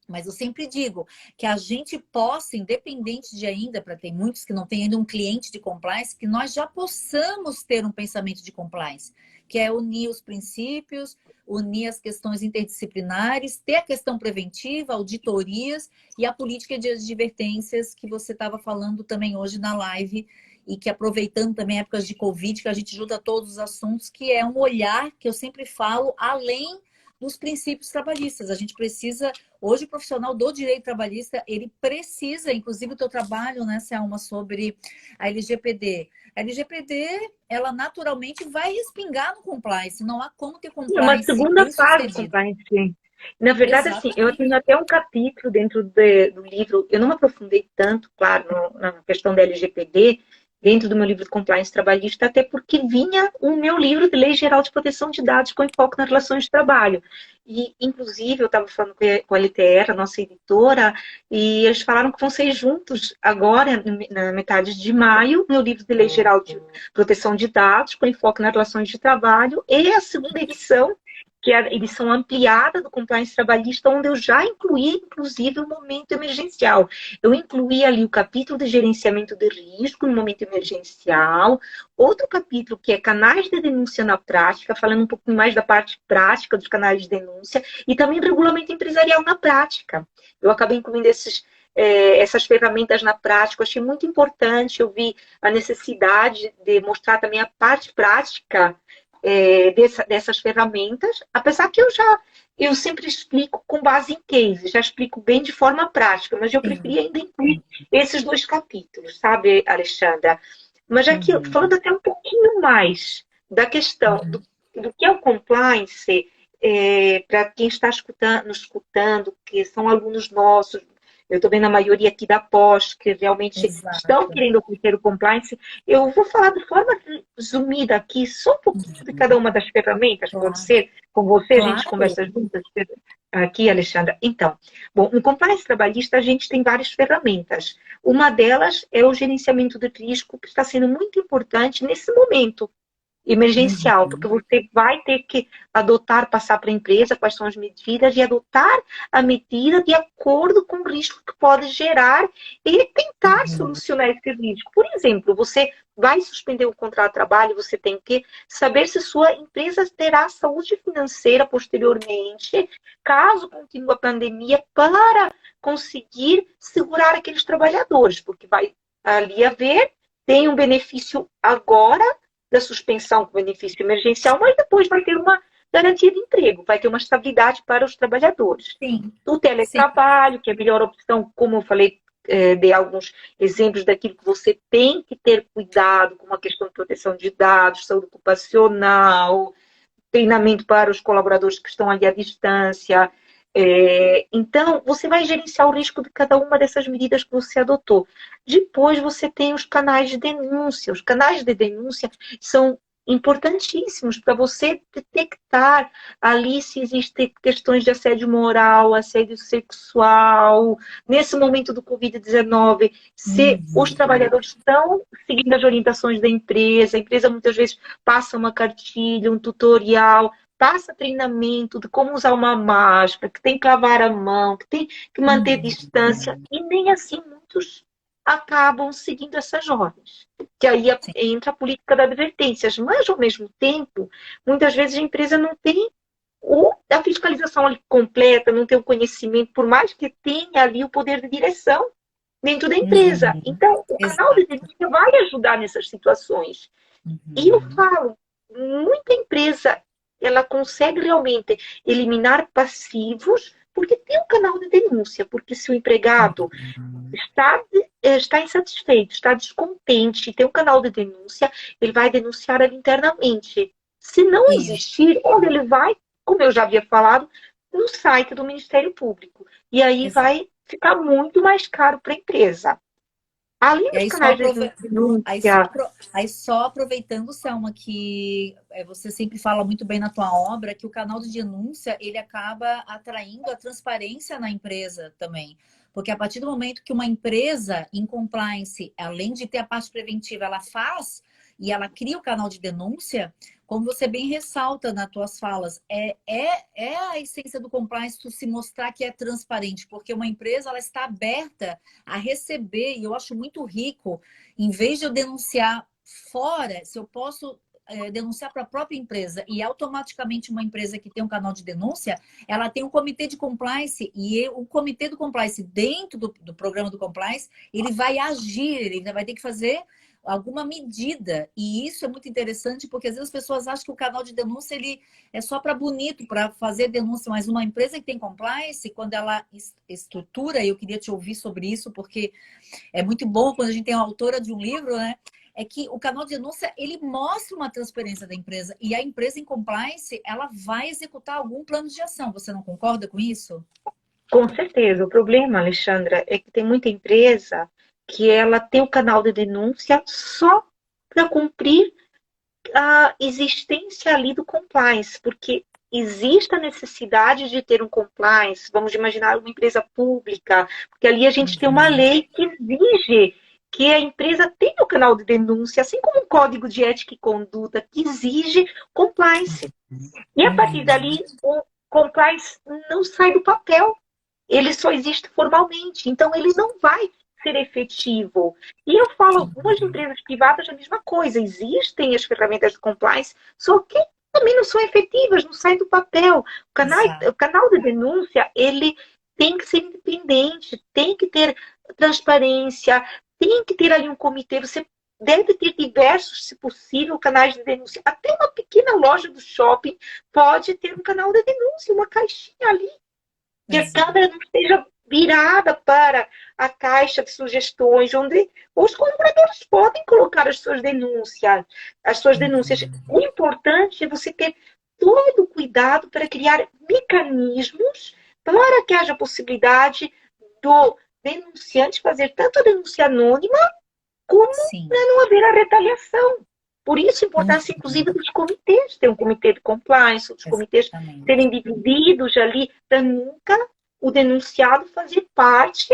B: mas eu sempre digo que a gente possa, independente de ainda, para ter muitos que não têm ainda um cliente de compliance, que nós já possamos ter um pensamento de compliance, que é unir os princípios, unir as questões interdisciplinares, ter a questão preventiva, auditorias e a política de advertências que você estava falando também hoje na live, e que aproveitando também épocas de Covid, que a gente junta todos os assuntos, que é um olhar que eu sempre falo, além dos princípios trabalhistas. A gente precisa, hoje o profissional do direito trabalhista, ele precisa, inclusive o teu trabalho, né, Selma, sobre a LGPD. A LGPD, ela naturalmente vai respingar no compliance, não há como ter
A: É uma
B: compliance
A: segunda
B: bem
A: fase do
B: sucedido.
A: compliance. Na verdade, assim, eu
B: Exatamente.
A: tenho até um capítulo dentro do livro, eu não me aprofundei tanto, claro, na questão da LGPD, dentro do meu livro de compliance trabalhista, até porque vinha o meu livro de Lei Geral de Proteção de Dados com enfoque nas relações de trabalho. E, inclusive, eu estava falando com a LTR, a nossa editora, e eles falaram que vão ser juntos agora, na metade de maio, meu livro de Lei Geral de Proteção de Dados com enfoque nas relações de trabalho e a segunda edição, que é a edição ampliada do compliance trabalhista, onde eu já incluí, inclusive, o momento emergencial. Eu incluí ali o capítulo de gerenciamento de risco no momento emergencial, outro capítulo que é canais de denúncia na prática, falando um pouquinho mais da parte prática dos canais de denúncia, e também regulamento empresarial na prática. Eu acabei incluindo essas ferramentas na prática, eu achei muito importante, eu vi a necessidade de mostrar também a parte prática dessas ferramentas, apesar que eu sempre explico com base em cases, já explico bem de forma prática, mas eu
B: Sim.
A: preferia ainda incluir esses dois capítulos, sabe, Alexandra? Mas aqui,
B: Uhum.
A: falando até um pouquinho mais da questão
B: Uhum.
A: do que é o compliance, para quem está nos escutando, que são alunos nossos, eu estou vendo a maioria aqui da pós, que realmente estão
B: Exato.
A: querendo obter o compliance, eu vou falar de forma resumida aqui, só um pouquinho de cada uma das ferramentas, pode
B: Claro.
A: ser? Com você, a gente
B: Claro.
A: conversa juntas aqui, Alexandra. Então, bom, no compliance trabalhista, a gente tem várias ferramentas. Uma delas é o gerenciamento de risco, que está sendo muito importante nesse momento emergencial, porque
B: Uhum.
A: você vai ter que adotar, passar para a empresa quais são as medidas e adotar a medida de acordo com o risco que pode gerar e tentar
B: Uhum.
A: solucionar esse risco. Por exemplo, você vai suspender o contrato de trabalho, você tem que saber se sua empresa terá saúde financeira posteriormente, caso continue a pandemia, para conseguir segurar aqueles trabalhadores, porque vai ali haver, tem um benefício agora da suspensão com benefício emergencial, mas depois vai ter uma garantia de emprego, vai ter uma estabilidade para os trabalhadores.
B: Sim,
A: O
B: sim.
A: teletrabalho, que é a melhor opção, como eu falei, dei alguns exemplos daquilo que você tem que ter cuidado com a questão de proteção de dados, saúde ocupacional, treinamento para os colaboradores que estão ali à distância. Então, você vai gerenciar o risco de cada uma dessas medidas que você adotou. Depois, você tem os canais de denúncia. Os canais de denúncia são importantíssimos para você detectar ali se existem questões de assédio moral, assédio sexual. Nesse momento do Covid-19, se os
B: Uhum.
A: trabalhadores estão seguindo as orientações da empresa, a empresa muitas vezes passa uma cartilha, um tutorial, passa treinamento de como usar uma máscara, que tem que lavar a mão, que tem que manter distância,
B: Uhum.
A: e nem assim muitos acabam seguindo essas ordens. Que aí
B: Sim.
A: entra a política da advertências, mas ao mesmo tempo, muitas vezes a empresa não tem a fiscalização ali completa, não tem o conhecimento, por mais que tenha ali o poder de direção dentro da empresa.
B: Uhum.
A: Então, o canal de
B: Exato.
A: denúncia vai ajudar nessas situações. E eu
B: Uhum.
A: falo, muita empresa ela consegue realmente eliminar passivos porque tem um canal de denúncia, porque se o empregado
B: Uhum.
A: está insatisfeito, está descontente, tem um canal de denúncia, ele vai denunciar ali internamente. Se não
B: Isso.
A: existir, onde ele vai, como eu já havia falado, no site do Ministério Público. E aí
B: Exato.
A: vai ficar muito mais caro para a empresa. Além
B: E
A: dos
B: aí só,
A: canais de denúncia,
B: aí só aproveitando, Selma, que você sempre fala muito bem na tua obra, que o canal de denúncia, ele acaba atraindo a transparência na empresa também. Porque a partir do momento que uma empresa em compliance, além de ter a parte preventiva, ela faz e ela cria o canal de denúncia, como você bem ressalta nas tuas falas, é a essência do compliance tu se mostrar que é transparente, porque uma empresa ela está aberta a receber, e eu acho muito rico, em vez de eu denunciar fora, se eu posso denunciar para a própria empresa e automaticamente uma empresa que tem um canal de denúncia, ela tem um comitê de compliance e o comitê do compliance dentro do programa do compliance, ele vai agir, ele ainda vai ter que fazer alguma medida. E isso é muito interessante porque às vezes as pessoas acham que o canal de denúncia ele é só para bonito, para fazer denúncia, mas uma empresa que tem compliance, quando ela estrutura, eu queria te ouvir sobre isso, porque é muito bom quando a gente tem a autora de um livro, né? É que o canal de denúncia, ele mostra uma transparência da empresa e a empresa em compliance, ela vai executar algum plano de ação. Você não concorda com isso?
A: com certeza. O problema, Alexandra, é que tem muita empresa que ela tem o canal de denúncia só para cumprir a existência ali do compliance, porque existe a necessidade de ter um compliance, vamos imaginar uma empresa pública, porque ali a gente tem uma
B: Uhum.
A: lei que exige que a empresa tenha o canal de denúncia, assim como um código de ética e conduta que exige compliance. E a partir
B: Uhum.
A: dali, o compliance não sai do papel, ele só existe formalmente, então ele não vai ser efetivo. E eu falo, algumas empresas privadas a mesma coisa, existem as ferramentas de compliance, só que também não são efetivas, não saem do papel. O
B: Exato.
A: canal de denúncia, ele tem que ser independente, tem que ter transparência, tem que ter ali um comitê. Você deve ter diversos, se possível, canais de denúncia. Até uma pequena loja do shopping pode ter um canal de denúncia, uma caixinha ali, que a
B: Exato.
A: câmera não esteja virada para a caixa de sugestões, onde os colaboradores podem colocar as suas denúncias. As suas denúncias. O importante é você ter todo o cuidado para criar mecanismos para que haja possibilidade do denunciante fazer tanto a denúncia anônima como
B: Sim.
A: para não haver a retaliação. Por isso, a importância, inclusive,
B: Uhum.
A: dos comitês. Tem um comitê de compliance, os comitês serem
B: Exatamente.
A: divididos ali, para nunca o denunciado fazer parte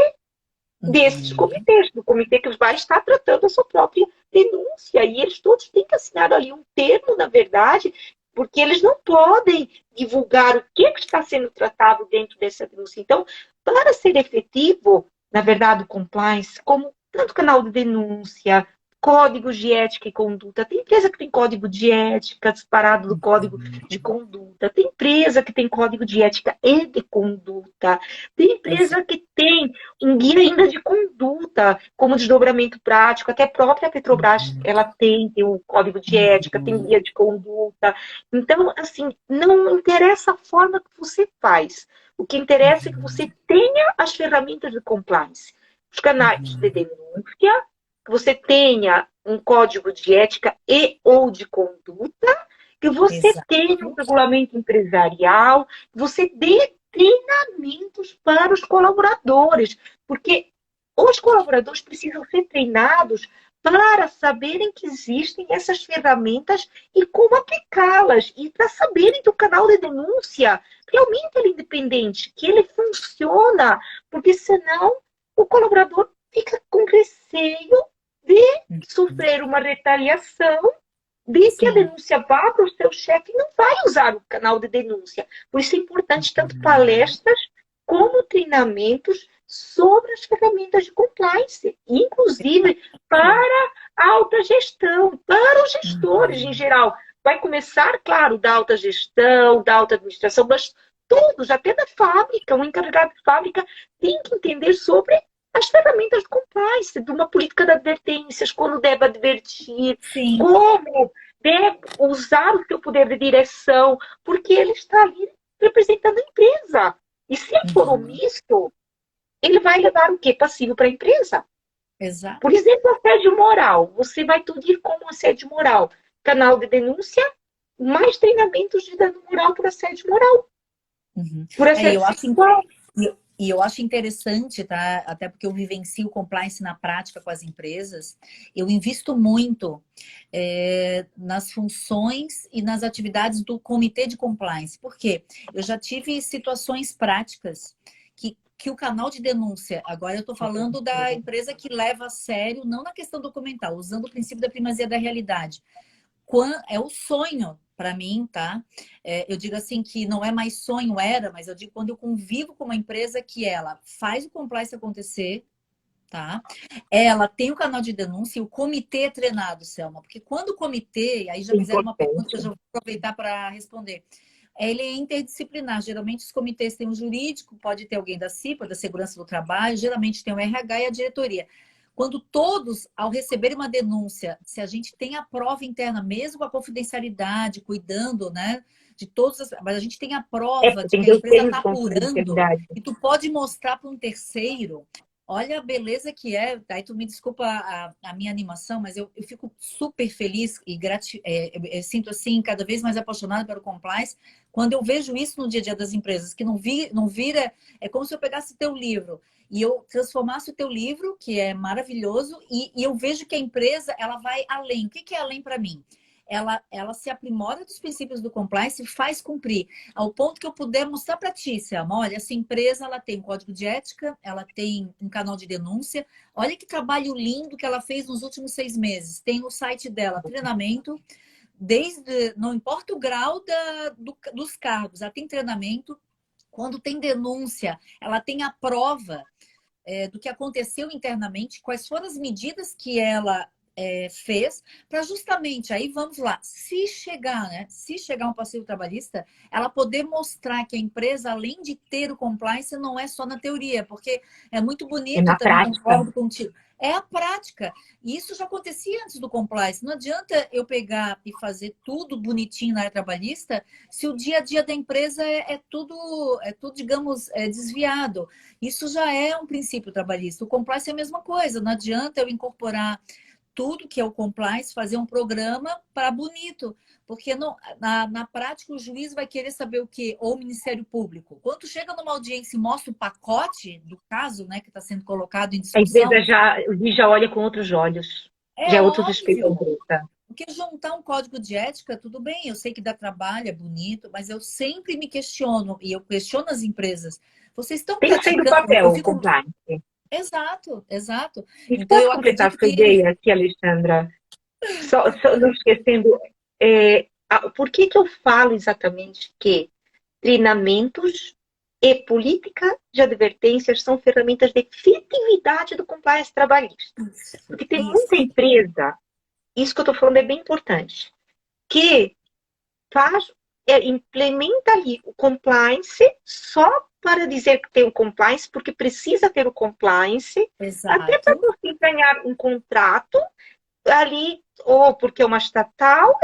A: desses
B: Uhum.
A: comitês, do comitê que vai estar tratando a sua própria denúncia. E eles todos têm que assinar ali um termo, na verdade, porque eles não podem divulgar o que está sendo tratado dentro dessa denúncia. Então, para ser efetivo, na verdade, o compliance, como tanto canal de denúncia, códigos de ética e conduta, tem empresa que tem código de ética separado do código de conduta, tem empresa que tem código de ética e de conduta, tem empresa
B: Exato.
A: que tem um guia ainda de conduta, como desdobramento prático, até a própria Petrobras,
B: Uhum.
A: ela tem o código de ética, tem
B: Uhum.
A: guia de conduta. Então, assim, não interessa a forma que você faz. O que interessa é que você
B: Uhum.
A: tenha as ferramentas de compliance, os canais de
B: Uhum.
A: denúncia, que você tenha um código de ética e ou de conduta, que você tenha um
B: Exato.
A: regulamento empresarial, que você dê treinamentos para os colaboradores, porque os colaboradores precisam ser treinados para saberem que existem essas ferramentas e como aplicá-las, e para saberem que o canal de denúncia realmente é independente, que ele funciona, porque senão o colaborador fica com receio de
B: Uhum.
A: sofrer uma retaliação, de que a
B: Sim.
A: denúncia vá para o seu chefe e não vai usar o canal de denúncia. Por isso é importante tanto
B: Uhum.
A: palestras como treinamentos sobre as ferramentas de compliance, inclusive
B: Exato.
A: para a alta gestão, para os gestores em
B: Uhum.
A: geral. Vai começar, claro, da alta gestão, da alta administração, mas todos, até da fábrica, o encarregado de fábrica tem que entender sobre as ferramentas de compliance, de uma política de advertências, quando deve advertir,
B: Sim.
A: como deve usar o seu poder de direção, porque ele está ali representando a empresa. E se ele for
B: Uhum.
A: omisso, ele vai levar o quê? Passivo para a empresa. Por
B: Exato.
A: exemplo, assédio moral. Você vai tudo ir como assédio moral. Canal de denúncia, mais treinamentos de dano moral por assédio moral,
B: Uhum.
A: por
B: É,
A: assédio sexual.
B: e eu acho interessante, tá? Até porque eu vivencio o compliance na prática com as empresas. Eu invisto muito nas funções e nas atividades do comitê de compliance. Por quê? Eu já tive situações práticas que o canal de denúncia, agora eu estou falando da empresa que leva a sério, não na questão documental, usando o princípio da primazia da realidade. É o sonho para mim, tá? Eu digo assim que não é mais sonho, era, mas eu digo quando eu convivo com uma empresa que ela faz o compliance acontecer, tá? Ela tem o canal de denúncia e o comitê é treinado, Selma, porque quando o comitê, aí já
A: É
B: fizeram uma pergunta que eu
A: importante.
B: já vou aproveitar para responder. Ele é interdisciplinar. Geralmente os comitês têm um jurídico, pode ter alguém da CIPA, da Segurança do Trabalho, geralmente tem o RH e a diretoria. Quando todos, ao receber uma denúncia, se a gente tem a prova interna, mesmo com a confidencialidade, cuidando, né, de todas as... Mas a gente tem a
A: É,
B: prova
A: porque
B: de
A: tem
B: que
A: que
B: a
A: ter o
B: empresa
A: termo
B: está
A: de
B: apurando,
A: confidencialidade.
B: e tu pode mostrar para um terceiro. Olha a beleza que é. Aí tu me desculpa a minha animação, mas eu fico super feliz e eu sinto assim, cada vez mais apaixonada pelo compliance, quando eu vejo isso no dia a dia das empresas, que não vira. É como se eu pegasse teu livro e eu transformasse o teu livro, que é maravilhoso, e eu vejo que a empresa ela vai além. O que é além para mim? Ela se aprimora dos princípios do compliance e faz cumprir, ao ponto que eu puder mostrar para ti, Selma, olha, essa empresa ela tem um código de ética, ela tem um canal de denúncia, olha que trabalho lindo que ela fez nos últimos 6 meses. Tem o site dela, treinamento, não importa o grau dos cargos, ela tem treinamento. Quando tem denúncia, ela tem a prova do que aconteceu internamente, quais foram as medidas que ela fez, para justamente, aí vamos lá, se chegar, né? Se chegar um passivo trabalhista, ela poder mostrar que a empresa, além de ter o compliance, não é só na teoria, porque é muito
A: É
B: bonito,
A: na
B: também
A: prática.
B: concordo contigo. É a prática. E isso já acontecia antes do compliance. Não adianta eu pegar e fazer tudo bonitinho na área trabalhista se o dia a dia da empresa é tudo, digamos, desviado. Isso já é um princípio trabalhista. O compliance é a mesma coisa. Não adianta eu incorporar tudo que é o compliance, fazer um programa para bonito. Porque na prática o juiz vai querer saber o quê? Ou o Ministério Público. Quando chega numa audiência e mostra o pacote do caso, né, que está sendo colocado em
A: A empresa
B: discussão,
A: o juiz já olha com outros olhos.
B: é
A: Já é outro respeito à
B: óbvio.
A: empresa.
B: Porque juntar um código de ética, tudo bem, eu sei que dá trabalho, é bonito, mas eu sempre me questiono, e eu questiono as empresas. Vocês estão
A: Tem que sair do
B: praticando?
A: papel
B: Eu
A: o
B: fico.
A: compliance.
B: Exato, exato.
A: E
B: Então
A: posso
B: eu
A: completar a
B: acredito
A: sua
B: que.
A: ideia aqui, Alexandra? Só não esquecendo, por que que eu falo exatamente que treinamentos e política de advertências são ferramentas de efetividade do compliance trabalhista?
B: Isso,
A: Porque tem muita
B: isso.
A: empresa, isso que eu estou falando é bem importante, que faz, implementa ali o compliance só para dizer que tem o compliance, porque precisa ter o compliance, até para
B: Exato.
A: você ganhar um contrato ali, ou porque é uma estatal,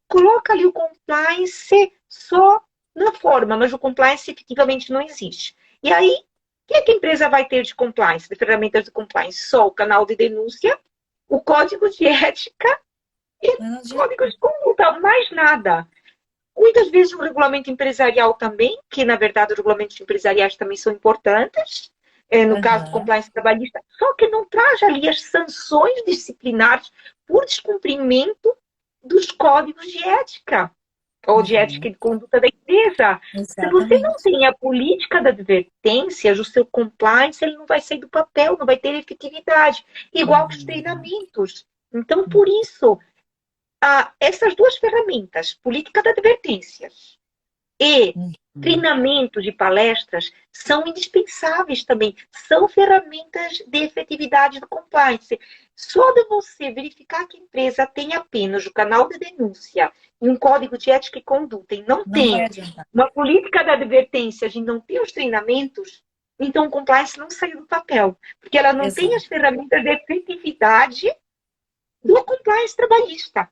A: coloca ali o compliance só na forma, mas o compliance efetivamente não existe. E aí, o que, é que a empresa vai ter de compliance, de ferramentas de compliance? Só o canal de denúncia, o código de ética e
B: Mas não adianta.
A: código de conduta, mais nada. Muitas vezes o regulamento empresarial também, que na verdade os regulamentos empresariais também são importantes, no caso do
B: Aham.
A: compliance trabalhista, só que não traz ali as sanções disciplinares por descumprimento dos códigos de ética ou de ética
B: Uhum.
A: e de conduta da empresa. Se você não
B: Exatamente.
A: tem a política de advertências, o seu compliance ele não vai sair do papel, não vai ter efetividade, igual que os
B: Uhum.
A: treinamentos. Então, por isso, essas duas ferramentas, política de advertências e
B: Uhum.
A: treinamentos e palestras, são indispensáveis também. São ferramentas de efetividade do compliance. Só de você verificar que a empresa tem apenas o canal de denúncia e um código de ética e conduta e não
B: Não vai
A: tem
B: adiantar.
A: uma política de advertências e não tem os treinamentos, então o compliance não saiu do papel, porque ela não tem as
B: Exato.
A: ferramentas de efetividade do compliance trabalhista.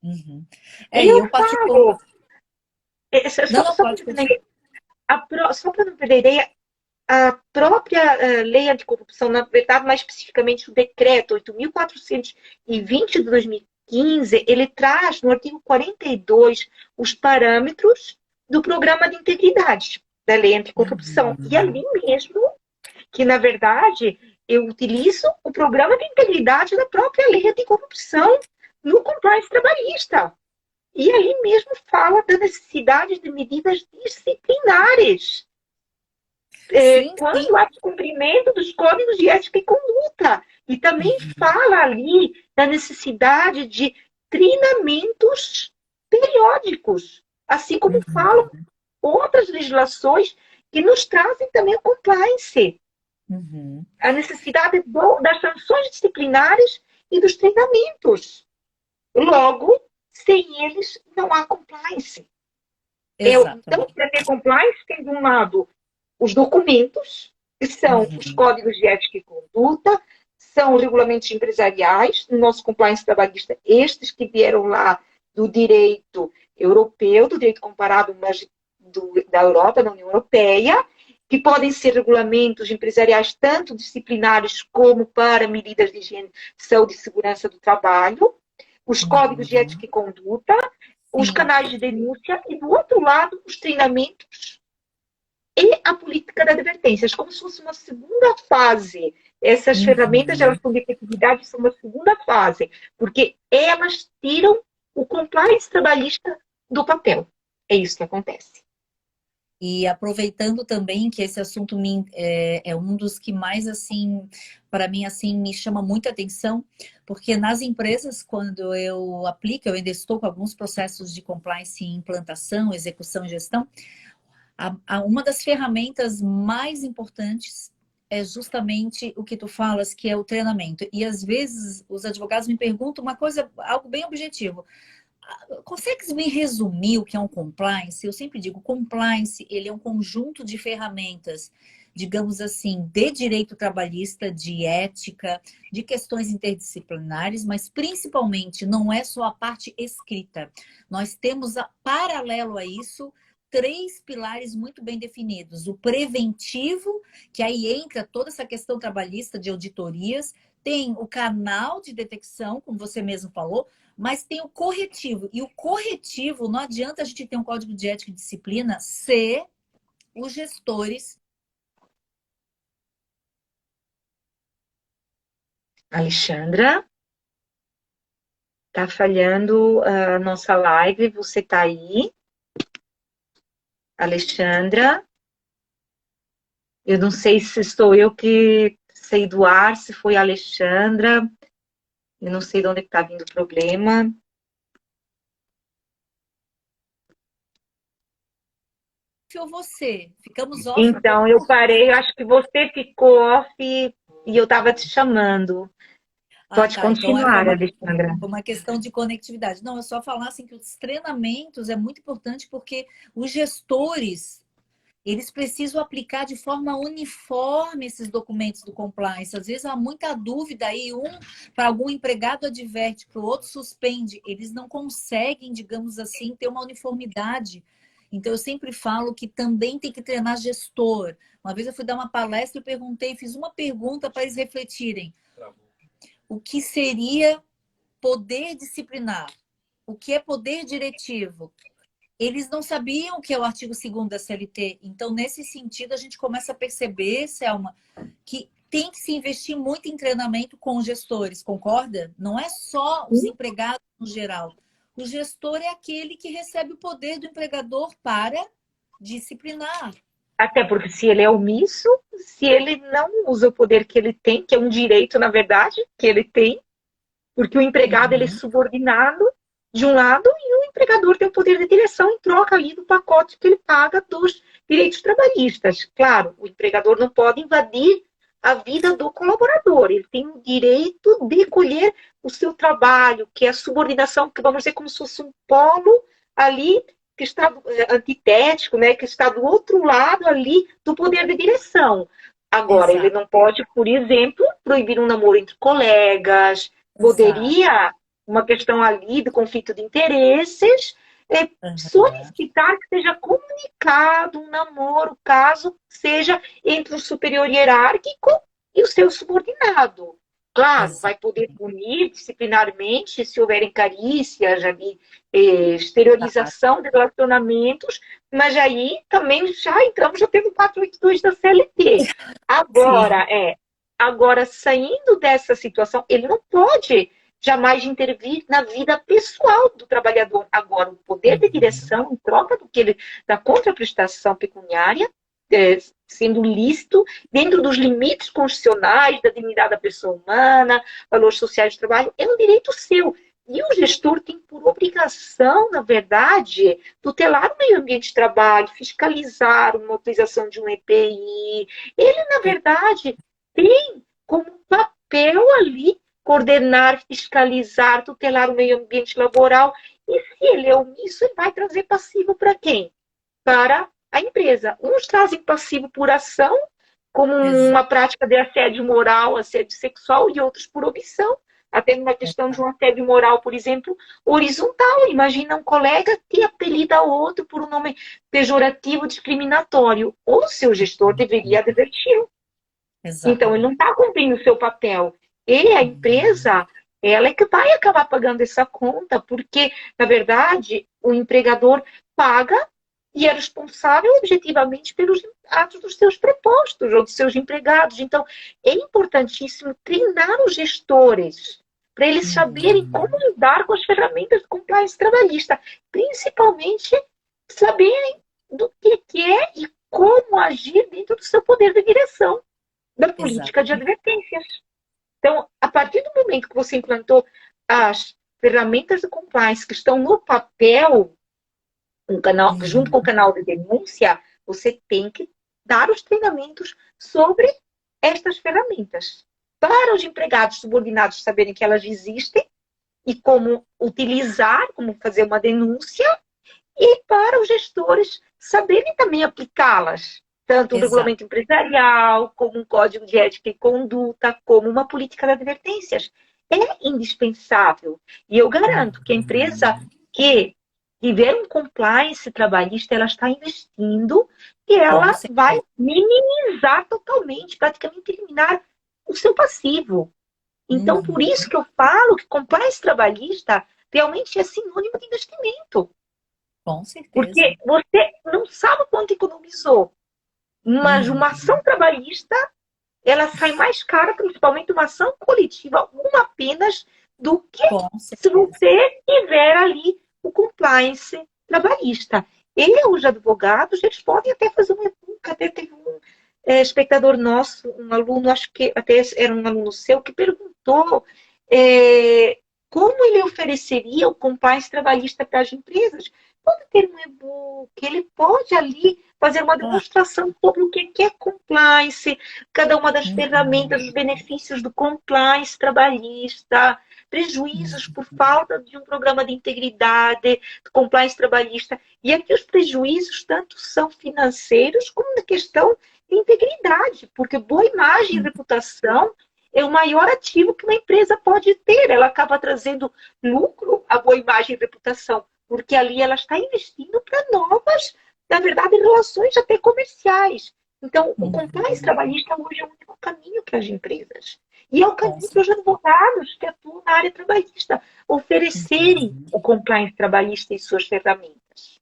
B: Uhum. E
A: Eu
B: eu
A: falo,
B: Não, não,
A: só para
B: pode
A: entender,
B: continuar.
A: só para não perder a ideia, a própria lei anticorrupção, na verdade, mais especificamente o decreto 8.420 de 2015, ele traz no artigo 42 os parâmetros do programa de integridade da lei anticorrupção. E
B: Uhum.
A: ali mesmo, que na verdade eu utilizo o programa de integridade da própria lei anticorrupção no compliance trabalhista. E aí mesmo fala da necessidade de medidas disciplinares
B: Sim, sim.
A: quando há descumprimento dos códigos de ética e conduta. E também fala ali da necessidade de treinamentos periódicos, assim como falam
B: Uhum.
A: outras legislações que nos trazem também o compliance,
B: Uhum.
A: a necessidade das sanções disciplinares e dos treinamentos. Logo, sem eles não há compliance. Então,
B: Exatamente.
A: para ter compliance, tem de um lado os documentos, que são os
B: Uhum.
A: códigos de ética e conduta, são os regulamentos empresariais, no nosso compliance trabalhista, estes que vieram lá do direito europeu, do direito comparado, mas da Europa, da União Europeia, que podem ser regulamentos empresariais tanto disciplinares como para medidas de higiene, saúde e segurança do trabalho, os códigos de
B: Uhum.
A: ética e conduta, os
B: Sim.
A: canais de denúncia e, do outro lado, os treinamentos e a política de advertências, como se fosse uma segunda fase. Essas ferramentas, elas
B: Uhum.
A: são de efetividade, são uma segunda fase, porque elas tiram o compliance trabalhista do papel. É isso que acontece.
B: E aproveitando também que esse assunto é um dos que mais, assim, para mim, assim, me chama muita atenção, porque nas empresas, quando eu aplico, eu ainda estou com alguns processos de compliance em implantação, execução e gestão, uma das ferramentas mais importantes é justamente o que tu falas, que é o treinamento. E às vezes os advogados me perguntam uma coisa, algo bem objetivo. Consegues me resumir o que é um compliance? Eu sempre digo, compliance, ele é um conjunto de ferramentas digamos assim, de direito trabalhista, de ética, de questões interdisciplinares, mas principalmente não é só a parte escrita. Nós temos, paralelo a isso, três pilares muito bem definidos. O preventivo, que aí entra toda essa questão trabalhista de auditorias, tem o canal de detecção, como você mesmo falou, mas tem o corretivo. E o corretivo, não adianta a gente ter um código de ética e disciplina se os gestores...
A: Alexandra, tá falhando a nossa live, você tá aí? Alexandra, eu não sei se sou eu que sei do ar, se foi a Alexandra, eu não sei de onde está vindo o problema.
B: Ou você, ficamos off.
A: Então, eu parei, eu acho que você ficou off e eu estava te chamando. Pode
B: Tá. Então
A: continuar, Alexandra.
B: foi uma questão de conectividade. Não, é só falar assim que os treinamentos é muito importante porque os gestores, eles precisam aplicar de forma uniforme esses documentos do compliance. Às vezes há muita dúvida aí, para algum empregado adverte, para o outro suspende. Eles não conseguem, digamos assim, ter uma uniformidade. Então, eu sempre falo que também tem que treinar gestor. Uma vez eu fui dar uma palestra e perguntei, fiz uma pergunta para eles refletirem. O que seria poder disciplinar? O que é poder diretivo? Eles não sabiam o que é o artigo 2º da CLT. Então, nesse sentido, a gente começa a perceber, Selma, que tem que se investir muito em treinamento com os gestores, concorda? Não é só os empregados no geral. O gestor é aquele que recebe o poder do empregador para disciplinar.
A: Até porque se ele é omisso, se ele não usa o poder que ele tem, que é um direito, na verdade, que ele tem, porque o empregado ele é subordinado de um lado e o empregador tem o poder de direção em troca aí do pacote que ele paga dos direitos trabalhistas. Claro, o empregador não pode invadir a vida do colaborador, ele tem o direito de colher o seu trabalho, que é a subordinação, que vamos dizer como se fosse um polo ali que está antitético, né, que está do outro lado ali do poder de direção. Agora,
B: Exato.
A: ele não pode, por exemplo, proibir um namoro entre colegas, poderia, uma questão ali do conflito de interesses, solicitar que seja comunicado um namoro, caso seja entre o superior hierárquico e o seu subordinado. Claro, vai poder punir disciplinarmente se houverem carícias, exteriorização de relacionamentos, mas aí também já entramos, já temos 482 da CLT. Agora, saindo dessa situação, ele não pode jamais intervir na vida pessoal do trabalhador. Agora, o poder de direção, em troca da contraprestação pecuniária, sendo lícito, dentro dos limites constitucionais, da dignidade da pessoa humana, valores sociais do trabalho, é um direito seu. E o gestor tem por obrigação, na verdade, tutelar o meio ambiente de trabalho, fiscalizar uma utilização de um EPI. Ele, na verdade, tem como papel ali coordenar, fiscalizar, tutelar o meio ambiente laboral. E se ele é omisso, ele vai trazer passivo para quem? Para a empresa. Uns trazem passivo por ação, como uma prática de assédio moral, assédio sexual, e outros por omissão. Até numa questão de um assédio moral, por exemplo, horizontal. Imagina um colega que apelida outro por um nome pejorativo, discriminatório. O seu gestor deveria adverti-lo. Então, ele não está cumprindo o seu papel. E a empresa, ela é que vai acabar pagando essa conta, porque, na verdade, o empregador paga e é responsável objetivamente pelos atos dos seus prepostos ou dos seus empregados. Então, é importantíssimo treinar os gestores para eles saberem como lidar com as ferramentas de compliance trabalhista, principalmente saberem do que é e como agir dentro do seu poder de direção da política de advertências. Então, a partir do momento que você implantou as ferramentas de compliance que estão no papel, junto com o canal de denúncia, você tem que dar os treinamentos sobre estas ferramentas. Para os empregados subordinados saberem que elas existem e como utilizar, como fazer uma denúncia, e para os gestores saberem também aplicá-las. tanto um
B: Exato.
A: regulamento empresarial, como um código de ética e conduta, como uma política de advertências. É indispensável. E eu garanto que a empresa que tiver um compliance trabalhista, ela está investindo e
B: Com
A: ela vai
B: certeza.
A: minimizar totalmente, praticamente eliminar o seu passivo. Então, por
B: Uhum.
A: isso que eu falo que compliance trabalhista realmente é sinônimo de investimento.
B: Com
A: Porque
B: certeza.
A: você não sabe quanto economizou, mas uma ação
B: Uhum.
A: trabalhista, ela sai mais cara, principalmente uma ação coletiva, uma apenas, do que
B: Com
A: se
B: certeza.
A: você tiver ali o compliance trabalhista. E os advogados, eles podem até fazer uma... Até teve um espectador nosso, um aluno, acho que até era um aluno seu, que perguntou como ele ofereceria o compliance trabalhista para as empresas. Pode ter um e-book, ele pode ali fazer uma
B: Claro.
A: demonstração sobre o que é compliance, cada uma das ferramentas,
B: Uhum.
A: os benefícios do compliance trabalhista, prejuízos por
B: Uhum.
A: falta de um programa de integridade, do compliance trabalhista. E aqui os prejuízos tanto são financeiros como na questão de integridade, porque boa imagem e reputação é o maior ativo que uma empresa pode ter. Ela acaba trazendo lucro à boa imagem e reputação, porque ali ela está investindo para novas, na verdade, relações até comerciais. Então, o compliance
B: Uhum.
A: trabalhista hoje é o único caminho para as empresas. E é o
B: Com
A: caminho para os
B: certeza.
A: advogados que atuam na área trabalhista, oferecerem
B: Uhum.
A: o compliance trabalhista e suas ferramentas.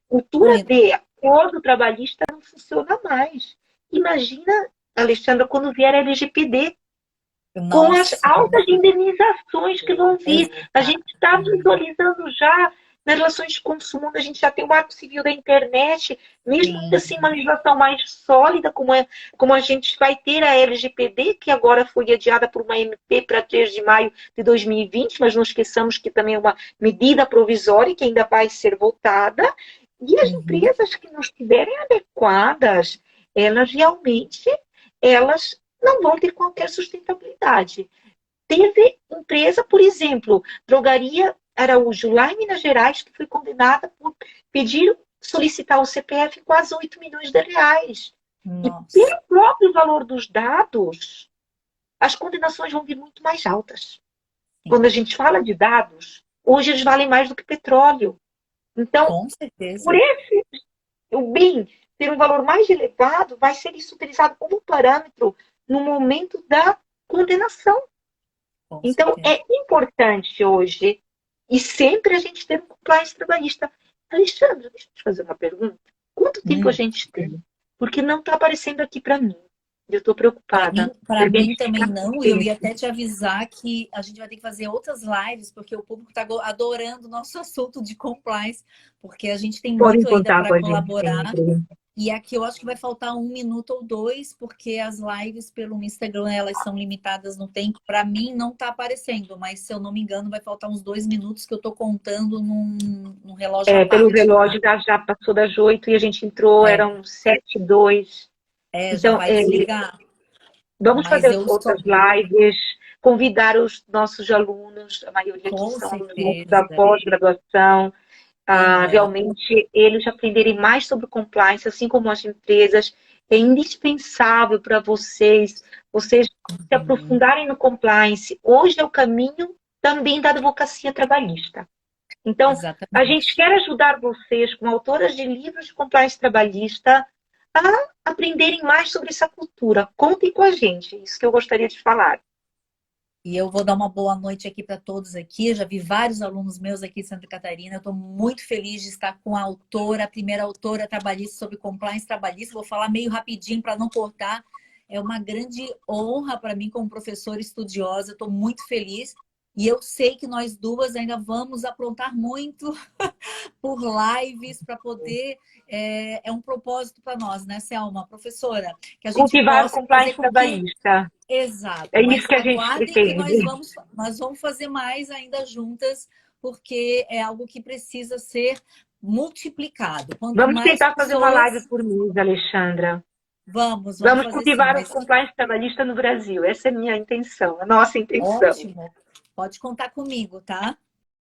B: Não,
A: Cultura de acordo trabalhista não funciona mais. Imagina, Alexandra, quando vier a LGPD, com as
B: nossa,
A: altas indenizações que vão vir. A gente está
B: exatamente.
A: visualizando já nas relações de consumo, onde a gente já tem o Marco Civil da internet, mesmo ainda
B: Sim.
A: assim uma legislação mais sólida, como a gente vai ter a LGPD, que agora foi adiada por uma MP para 3 de maio de 2020, mas não esqueçamos que também é uma medida provisória que ainda vai ser votada, e as
B: Uhum.
A: empresas que não estiverem adequadas, elas realmente elas não vão ter qualquer sustentabilidade. Teve empresa, por exemplo, Drogaria Araújo, lá em Minas Gerais, que foi condenada por pedir, solicitar o CPF quase 8 milhões de reais. E
B: Nossa,
A: pelo próprio valor dos dados, as condenações vão vir muito mais altas.
B: sim.
A: Quando a gente fala de dados, hoje eles valem mais do que petróleo. Então,
B: Com
A: por
B: certeza.
A: esse o bem ter um valor mais elevado, vai ser isso utilizado como parâmetro no momento da condenação.
B: Com
A: Então,
B: certeza.
A: é importante hoje e sempre a gente ter um compliance trabalhista. Alexandre, deixa eu te fazer uma pergunta. Quanto tempo a
B: Hum.
A: gente tem? Porque não está aparecendo aqui para mim. Eu estou preocupada.
B: Para
A: A
B: mim
A: gente
B: também
A: fica com
B: não. Eu ia
A: tempo.
B: até te avisar que a gente vai ter que fazer outras lives, porque o público está adorando o nosso assunto de compliance, porque a gente tem
A: Podem
B: muito ainda
A: contar
B: para
A: com a gente
B: colaborar.
A: sempre.
B: E aqui eu acho que vai faltar um minuto ou dois, porque as lives pelo Instagram elas são limitadas no tempo. Para mim não está aparecendo, mas se eu não me engano, vai faltar uns 2 minutos que eu estou contando num relógio à
A: Pelo
B: parte, tá?
A: relógio já passou das 8 e a gente entrou,
B: É,
A: eram 7:02.
B: já
A: Então,
B: vai desligar.
A: vamos
B: Mas
A: fazer
B: eu só,
A: outras lives, convidar os nossos alunos, a maioria aqui
B: com
A: são alunos nossos da
B: certeza.
A: pós-graduação,
B: Aham.
A: realmente eles aprenderem mais sobre compliance, assim como as empresas. É indispensável para vocês se
B: Uhum.
A: aprofundarem no compliance. Hoje é o caminho também da advocacia trabalhista. Então, a gente
B: Exatamente.
A: quer ajudar vocês, como autoras de livros de compliance trabalhista, a aprenderem mais sobre essa cultura. Contem com a gente, isso que eu gostaria de falar.
B: E eu vou dar uma boa noite aqui para todos aqui. Eu já vi vários alunos meus aqui em Santa Catarina. Eu estou muito feliz de estar com a autora, a primeira autora trabalhista sobre compliance trabalhista. Vou falar meio rapidinho para não cortar. É uma grande honra para mim como professora estudiosa. Estou muito feliz. E eu sei que nós duas ainda vamos aprontar muito por lives para poder... É um propósito para nós, né, Selma? Professora, que a gente
A: Cultivar o
B: possa fazer
A: compliance
B: com que...
A: trabalhista. É
B: Exato,
A: isso
B: mas
A: que a gente
B: aguardem que nós
A: pretende.
B: vamos, nós vamos fazer mais ainda juntas, porque é algo que precisa ser multiplicado. Quanto
A: Vamos
B: mais
A: tentar fazer uma live
B: pessoas,
A: por mês, Alexandra.
B: vamos
A: Vamos
B: fazer sim,
A: cultivar o
B: mas
A: compliance trabalhista no Brasil. Essa é a minha intenção, a nossa intenção.
B: ótimo. Pode contar comigo, tá?